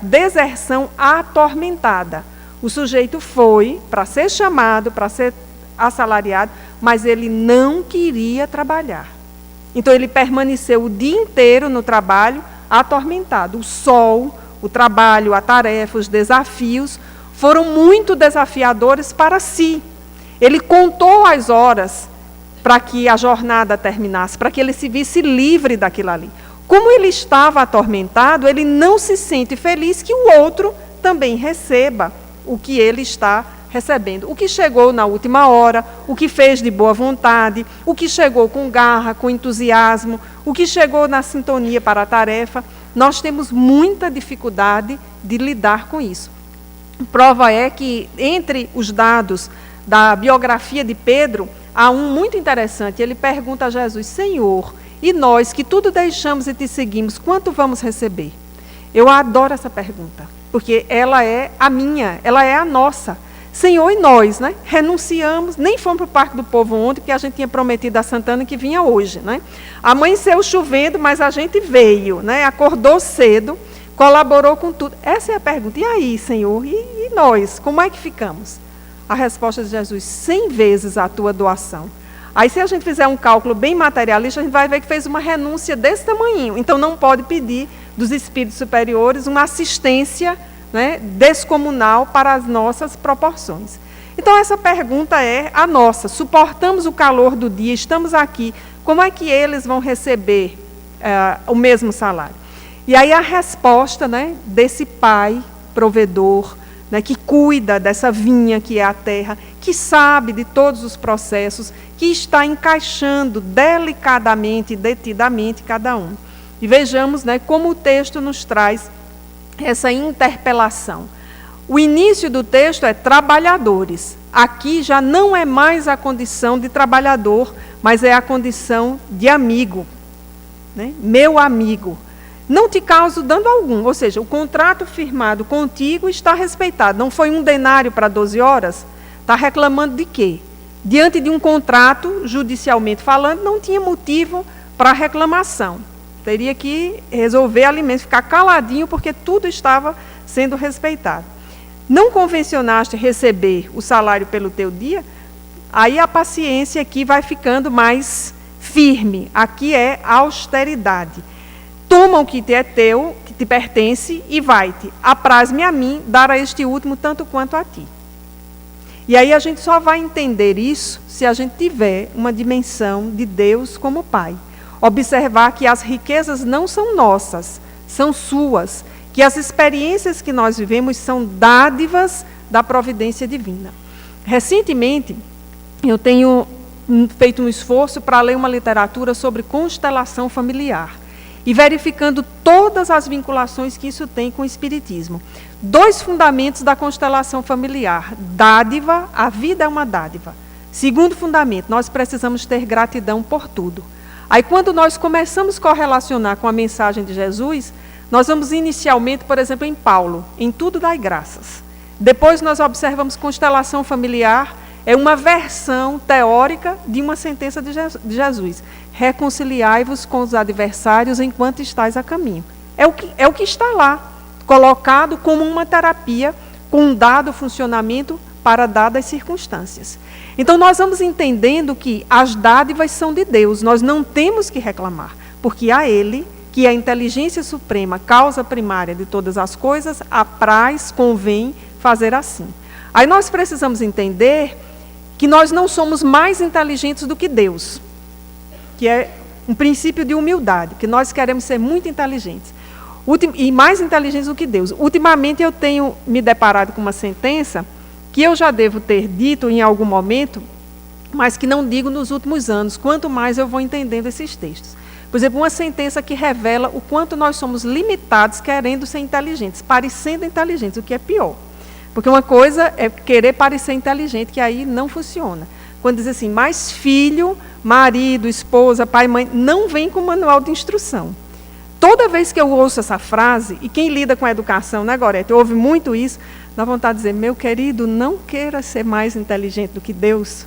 deserção atormentada. O sujeito foi para ser chamado, para ser assalariado, mas ele não queria trabalhar. Então, ele permaneceu o dia inteiro no trabalho, atormentado. O sol, o trabalho, a tarefa, os desafios foram muito desafiadores para si. Ele contou as horas para que a jornada terminasse, para que ele se visse livre daquilo ali. Como ele estava atormentado, ele não se sente feliz que o outro também receba o que ele está recebendo. O que chegou na última hora, o que fez de boa vontade, o que chegou com garra, com entusiasmo, o que chegou na sintonia para a tarefa, nós temos muita dificuldade de lidar com isso. Prova é que, entre os dados da biografia de Pedro, há um muito interessante. Ele pergunta a Jesus: Senhor, e nós que tudo deixamos e te seguimos, quanto vamos receber? Eu adoro essa pergunta, porque ela é a minha, ela é a nossa. Senhor, e nós, né? Renunciamos, nem fomos para o Parque do Povo ontem, porque a gente tinha prometido a Santana que vinha hoje, né? Amanheceu chovendo, mas a gente veio, né? Acordou cedo, colaborou com tudo. Essa é a pergunta. E aí, Senhor, e nós? Como é que ficamos? A resposta de Jesus: 100 vezes a tua doação. Aí, se a gente fizer um cálculo bem materialista, a gente vai ver que fez uma renúncia desse tamanho. Então, não pode pedir dos espíritos superiores uma assistência, né, descomunal para as nossas proporções. Então, essa pergunta é a nossa. Suportamos o calor do dia, estamos aqui. Como é que eles vão receber o mesmo salário? E aí a resposta, né, desse pai provedor, né, que cuida dessa vinha que é a terra, que sabe de todos os processos, que está encaixando delicadamente, detidamente cada um. E vejamos, né, como o texto nos traz essa interpelação. O início do texto é trabalhadores. Aqui já não é mais a condição de trabalhador, mas é a condição de amigo, né? Meu amigo. Não te causo dano algum, ou seja, o contrato firmado contigo está respeitado. Não foi 1 denário para 12 horas? Está reclamando de quê? Diante de um contrato, judicialmente falando, não tinha motivo para reclamação. Teria que resolver alimentos, ficar caladinho, porque tudo estava sendo respeitado. Não convencionaste receber o salário pelo teu dia? Aí a paciência aqui vai ficando mais firme. Aqui é austeridade. Toma o que te é teu, que te pertence, e vai-te. Apraz-me a mim dar a este último tanto quanto a ti. E aí a gente só vai entender isso se a gente tiver uma dimensão de Deus como Pai. Observar que as riquezas não são nossas, são suas. Que as experiências que nós vivemos são dádivas da providência divina. Recentemente, eu tenho feito um esforço para ler uma literatura sobre constelação familiar e verificando todas as vinculações que isso tem com o Espiritismo. 2 fundamentos da constelação familiar: dádiva, a vida é uma dádiva. Segundo fundamento, nós precisamos ter gratidão por tudo. Aí, quando nós começamos a correlacionar com a mensagem de Jesus, nós vamos inicialmente, por exemplo, em Paulo: em tudo dai graças. Depois nós observamos constelação familiar, é uma versão teórica de uma sentença de Jesus: reconciliai-vos com os adversários enquanto estáis a caminho. É o que está lá, colocado como uma terapia, com um dado funcionamento para dadas circunstâncias. Então, nós vamos entendendo que as dádivas são de Deus, nós não temos que reclamar, porque a Ele, que é a inteligência suprema, causa primária de todas as coisas, apraz, convém fazer assim. Aí nós precisamos entender que nós não somos mais inteligentes do que Deus, que é um princípio de humildade, que nós queremos ser muito inteligentes, e mais inteligentes do que Deus. Ultimamente eu tenho me deparado com uma sentença que eu já devo ter dito em algum momento, mas que não digo nos últimos anos, quanto mais eu vou entendendo esses textos. Por exemplo, uma sentença que revela o quanto nós somos limitados querendo ser inteligentes, parecendo inteligentes, o que é pior. Porque uma coisa é querer parecer inteligente, que aí não funciona. Quando diz assim, mas filho, marido, esposa, pai, mãe, não vem com manual de instrução. Toda vez que eu ouço essa frase, e quem lida com a educação, né, Gorete, ouve muito isso, dá vontade de dizer, meu querido, não queira ser mais inteligente do que Deus.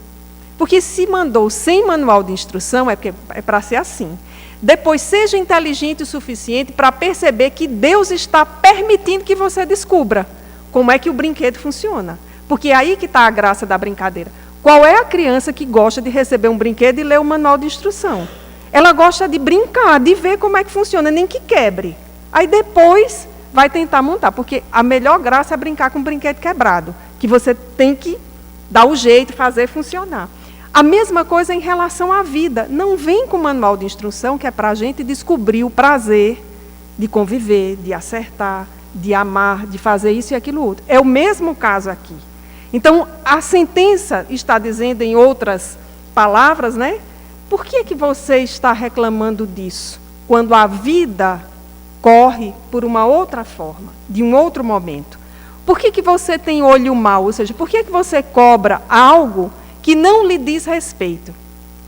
Porque se mandou sem manual de instrução, é porque é para ser assim. Depois, seja inteligente o suficiente para perceber que Deus está permitindo que você descubra como é que o brinquedo funciona. Porque é aí que está a graça da brincadeira. Qual é a criança que gosta de receber um brinquedo e ler o manual de instrução? Ela gosta de brincar, de ver como é que funciona, nem que quebre. Aí depois vai tentar montar, porque a melhor graça é brincar com um brinquedo quebrado, que você tem que dar o jeito, fazer funcionar. A mesma coisa em relação à vida. Não vem com manual de instrução, que é para a gente descobrir o prazer de conviver, de acertar, de amar, de fazer isso e aquilo outro. É o mesmo caso aqui. Então, a sentença está dizendo, em outras palavras, né? Por que você está reclamando disso? Quando a vida corre por uma outra forma, de um outro momento. Por que você tem olho mau? Ou seja, por que você cobra algo que não lhe diz respeito?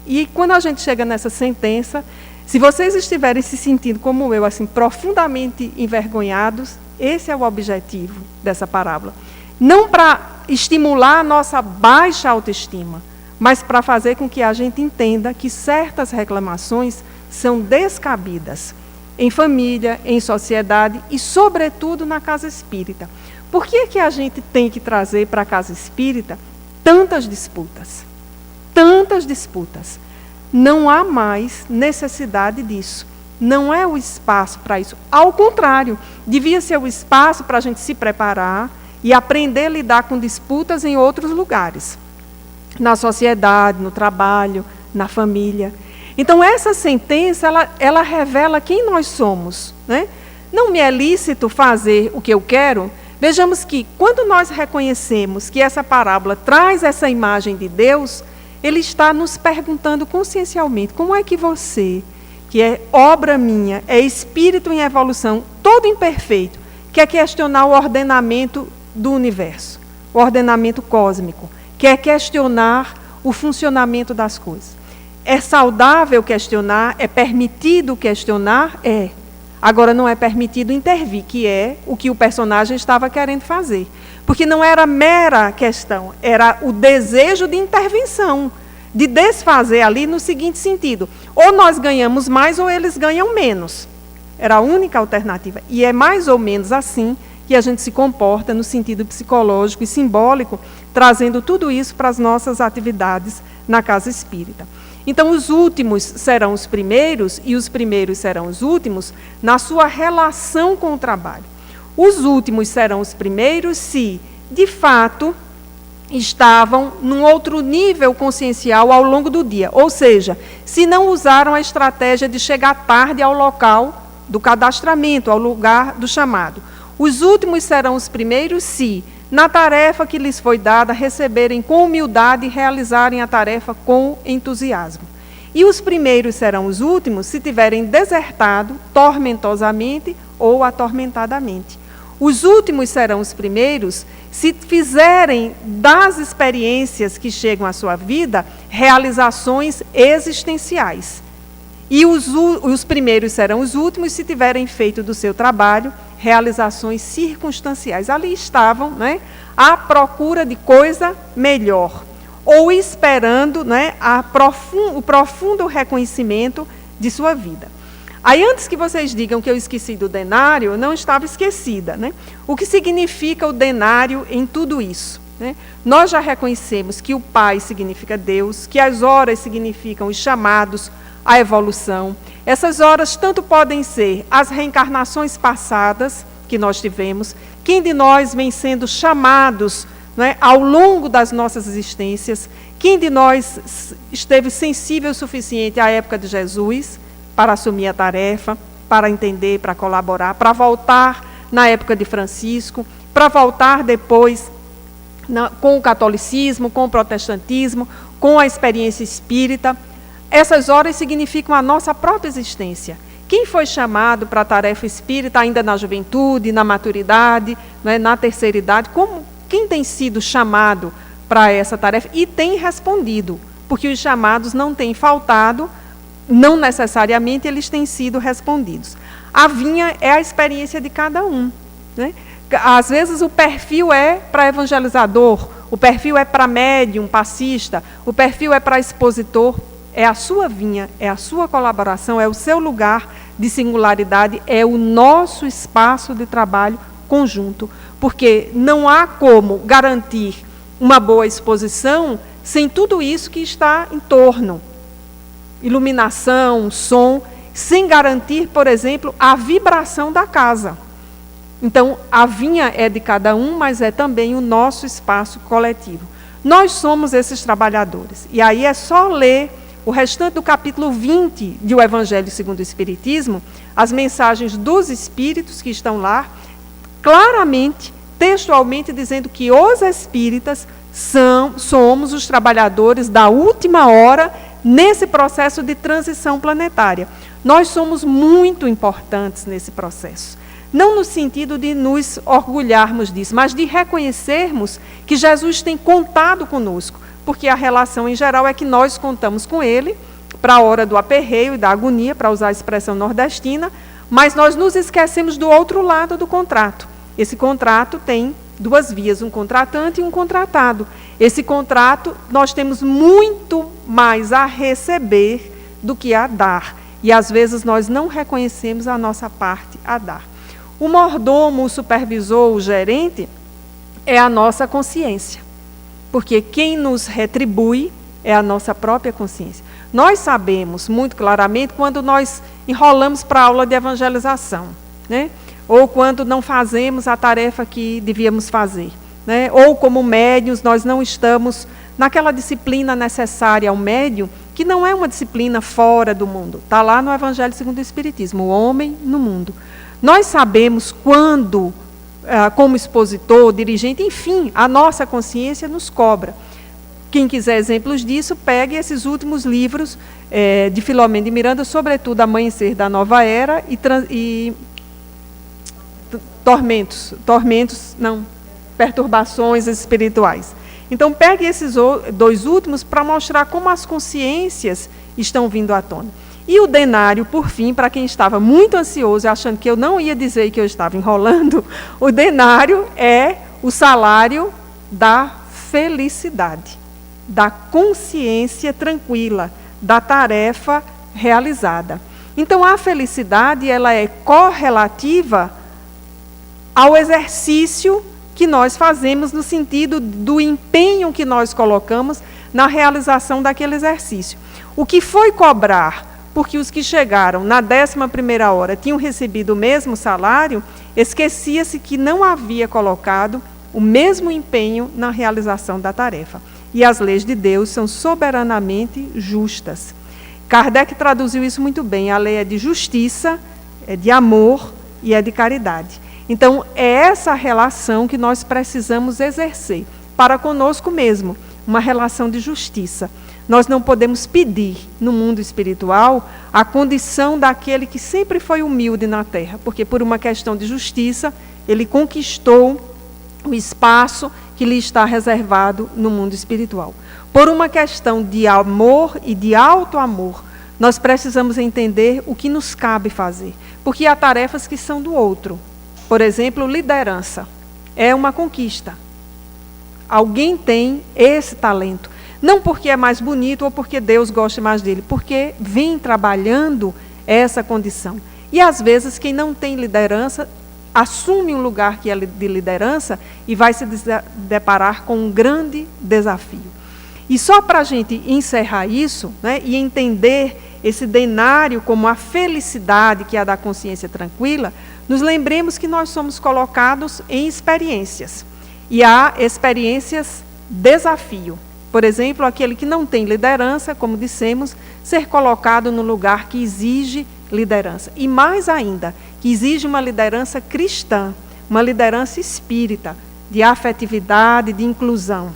E quando a gente chega nessa sentença, se vocês estiverem se sentindo como eu, assim, profundamente envergonhados, esse é o objetivo dessa parábola. Não para estimular a nossa baixa autoestima, mas para fazer com que a gente entenda que certas reclamações são descabidas em família, em sociedade e, sobretudo, na casa espírita. Por que a gente tem que trazer para a casa espírita tantas disputas? Tantas disputas. Não há mais necessidade disso. Não é o espaço para isso. Ao contrário, devia ser o espaço para a gente se preparar e aprender a lidar com disputas em outros lugares. Na sociedade, no trabalho, na família. Então, essa sentença, ela revela quem nós somos, né? Não me é lícito fazer o que eu quero. Vejamos que, quando nós reconhecemos que essa parábola traz essa imagem de Deus, ele está nos perguntando consciencialmente, como é que você, que é obra minha, é espírito em evolução, todo imperfeito, quer questionar o ordenamento do universo, o ordenamento cósmico, quer questionar o funcionamento das coisas. É saudável questionar? É permitido questionar? É. Agora, não é permitido intervir, que é o que o personagem estava querendo fazer. Porque não era mera questão, era o desejo de intervenção, de desfazer ali no seguinte sentido: ou nós ganhamos mais ou eles ganham menos. Era a única alternativa. E é mais ou menos assim que a gente se comporta no sentido psicológico e simbólico, trazendo tudo isso para as nossas atividades na casa espírita. Então, os últimos serão os primeiros e os primeiros serão os últimos na sua relação com o trabalho. Os últimos serão os primeiros se, de fato, estavam num outro nível consciencial ao longo do dia. Ou seja, se não usaram a estratégia de chegar tarde ao local do cadastramento, ao lugar do chamado. Os últimos serão os primeiros se, na tarefa que lhes foi dada, receberem com humildade e realizarem a tarefa com entusiasmo. E os primeiros serão os últimos se tiverem desertado tormentosamente ou atormentadamente. Os últimos serão os primeiros se fizerem das experiências que chegam à sua vida realizações existenciais. E os primeiros serão os últimos se tiverem feito do seu trabalho realizações circunstanciais. Ali estavam, né, à procura de coisa melhor, ou esperando, né, o profundo reconhecimento de sua vida. Aí, antes que vocês digam que eu esqueci do denário, eu não estava esquecida, né? O que significa o denário em tudo isso? Né? Nós já reconhecemos que o Pai significa Deus, que as horas significam os chamados à evolução. Essas horas tanto podem ser as reencarnações passadas que nós tivemos, quem de nós vem sendo chamados, né, ao longo das nossas existências, quem de nós esteve sensível o suficiente à época de Jesus para assumir a tarefa, para entender, para colaborar, para voltar na época de Francisco, para voltar depois com o catolicismo, com o protestantismo, com a experiência espírita. essas horas significam a nossa própria existência. Quem foi chamado para a tarefa espírita ainda na juventude, na maturidade, né, na terceira idade, quem tem sido chamado para essa tarefa e tem respondido, porque os chamados não têm faltado, não necessariamente eles têm sido respondidos. A vinha é a experiência de cada um, né? Às vezes o perfil é para evangelizador, o perfil é para médium, passista, o perfil é para expositor. É a sua vinha, é a sua colaboração, é o seu lugar de singularidade, é o nosso espaço de trabalho conjunto. Porque não há como garantir uma boa exposição sem tudo isso que está em torno. Iluminação, som, sem garantir, por exemplo, a vibração da casa. Então, a vinha é de cada um, mas é também o nosso espaço coletivo. Nós somos esses trabalhadores. E aí é só ler o restante do capítulo 20 de O Evangelho segundo o Espiritismo, as mensagens dos Espíritos que estão lá, claramente, textualmente, dizendo que os espíritas somos os trabalhadores da última hora nesse processo de transição planetária. Nós somos muito importantes nesse processo. Não no sentido de nos orgulharmos disso, mas de reconhecermos que Jesus tem contado conosco, porque a relação em geral é que nós contamos com Ele para a hora do aperreio e da agonia, para usar a expressão nordestina, mas nós nos esquecemos do outro lado do contrato. Esse contrato tem duas vias, um contratante e um contratado. Esse contrato, nós temos muito mais a receber do que a dar, e às vezes nós não reconhecemos a nossa parte a dar. O mordomo, o supervisor, o gerente, é a nossa consciência. Porque quem nos retribui é a nossa própria consciência. Nós sabemos muito claramente quando nós enrolamos para a aula de evangelização, né? Ou quando não fazemos a tarefa que devíamos fazer, né? Ou como médiuns nós não estamos naquela disciplina necessária ao médium, que não é uma disciplina fora do mundo. Está lá no Evangelho segundo o Espiritismo, o homem no mundo. Nós sabemos quando, como expositor, dirigente, enfim, a nossa consciência nos cobra. Quem quiser exemplos disso, pegue esses últimos livros de Filomeno de Miranda, sobretudo Amanhecer da Nova Era e Perturbações Espirituais. Então, pegue esses dois últimos para mostrar como as consciências estão vindo à tona. E o denário, por fim, para quem estava muito ansioso, achando que eu não ia dizer que eu estava enrolando, o denário é o salário da felicidade, da consciência tranquila, da tarefa realizada. Então, a felicidade, ela é correlativa ao exercício que nós fazemos, no sentido do empenho que nós colocamos na realização daquele exercício. O que foi cobrar, porque os que chegaram na 11ª hora tinham recebido o mesmo salário, esquecia-se que não havia colocado o mesmo empenho na realização da tarefa. E as leis de Deus são soberanamente justas. Kardec traduziu isso muito bem. A lei é de justiça, é de amor e é de caridade. Então, é essa relação que nós precisamos exercer para conosco mesmo, uma relação de justiça. Nós não podemos pedir, no mundo espiritual, a condição daquele que sempre foi humilde na Terra, porque por uma questão de justiça, ele conquistou o espaço que lhe está reservado no mundo espiritual. Por uma questão de amor e de alto amor, nós precisamos entender o que nos cabe fazer, porque há tarefas que são do outro. Por exemplo, liderança é uma conquista. Alguém tem esse talento. Não porque é mais bonito ou porque Deus gosta mais dele, porque vem trabalhando essa condição. E às vezes quem não tem liderança assume um lugar que é de liderança e vai se deparar com um grande desafio. E só para a gente encerrar isso, né, e entender esse denário como a felicidade que é a da consciência tranquila, nos lembremos que nós somos colocados em experiências. E há experiências desafio. Por exemplo, aquele que não tem liderança, como dissemos, ser colocado no lugar que exige liderança. E mais ainda, que exige uma liderança cristã, uma liderança espírita, de afetividade, de inclusão.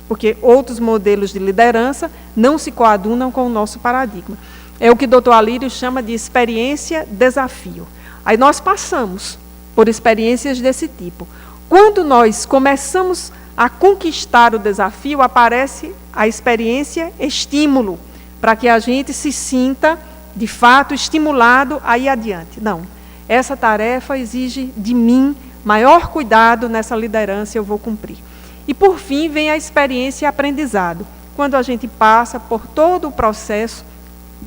porque outros modelos de liderança não se coadunam com o nosso paradigma. É o que o doutor Alírio chama de experiência-desafio. Aí nós passamos por experiências desse tipo. Quando nós começamos a conquistar o desafio, aparece a experiência estímulo, para que a gente se sinta, de fato, estimulado a ir adiante. Não, essa tarefa exige de mim maior cuidado nessa liderança, eu vou cumprir. E, por fim, vem a experiência e aprendizado, quando a gente passa por todo o processo,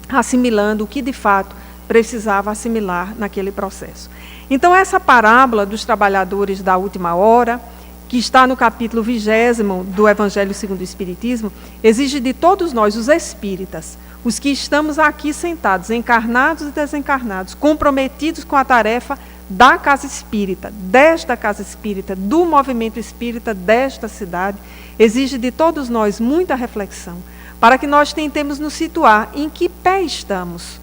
assimilando o que, de fato, precisava assimilar naquele processo. Então, essa parábola dos trabalhadores da última hora, que está no capítulo 20º do Evangelho segundo o Espiritismo, exige de todos nós, os espíritas, os que estamos aqui sentados, encarnados e desencarnados, comprometidos com a tarefa da Casa Espírita, desta Casa Espírita, do movimento espírita desta cidade, exige de todos nós muita reflexão, para que nós tentemos nos situar em que pé estamos,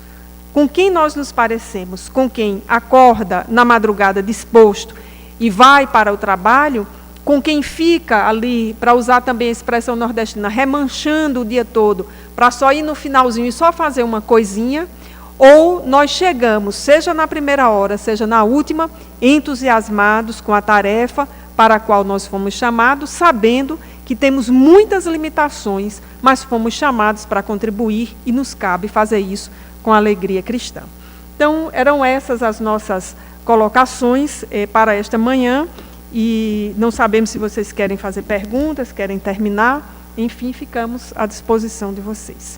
com quem nós nos parecemos, com quem acorda na madrugada disposto e vai para o trabalho, com quem fica ali, para usar também a expressão nordestina, remanchando o dia todo, para só ir no finalzinho e só fazer uma coisinha, ou nós chegamos, seja na primeira hora, seja na última, entusiasmados com a tarefa para a qual nós fomos chamados, sabendo que temos muitas limitações, mas fomos chamados para contribuir e nos cabe fazer isso com alegria cristã. Então, eram essas as nossas colocações para esta manhã. E não sabemos se vocês querem fazer perguntas, querem terminar. Enfim, ficamos à disposição de vocês.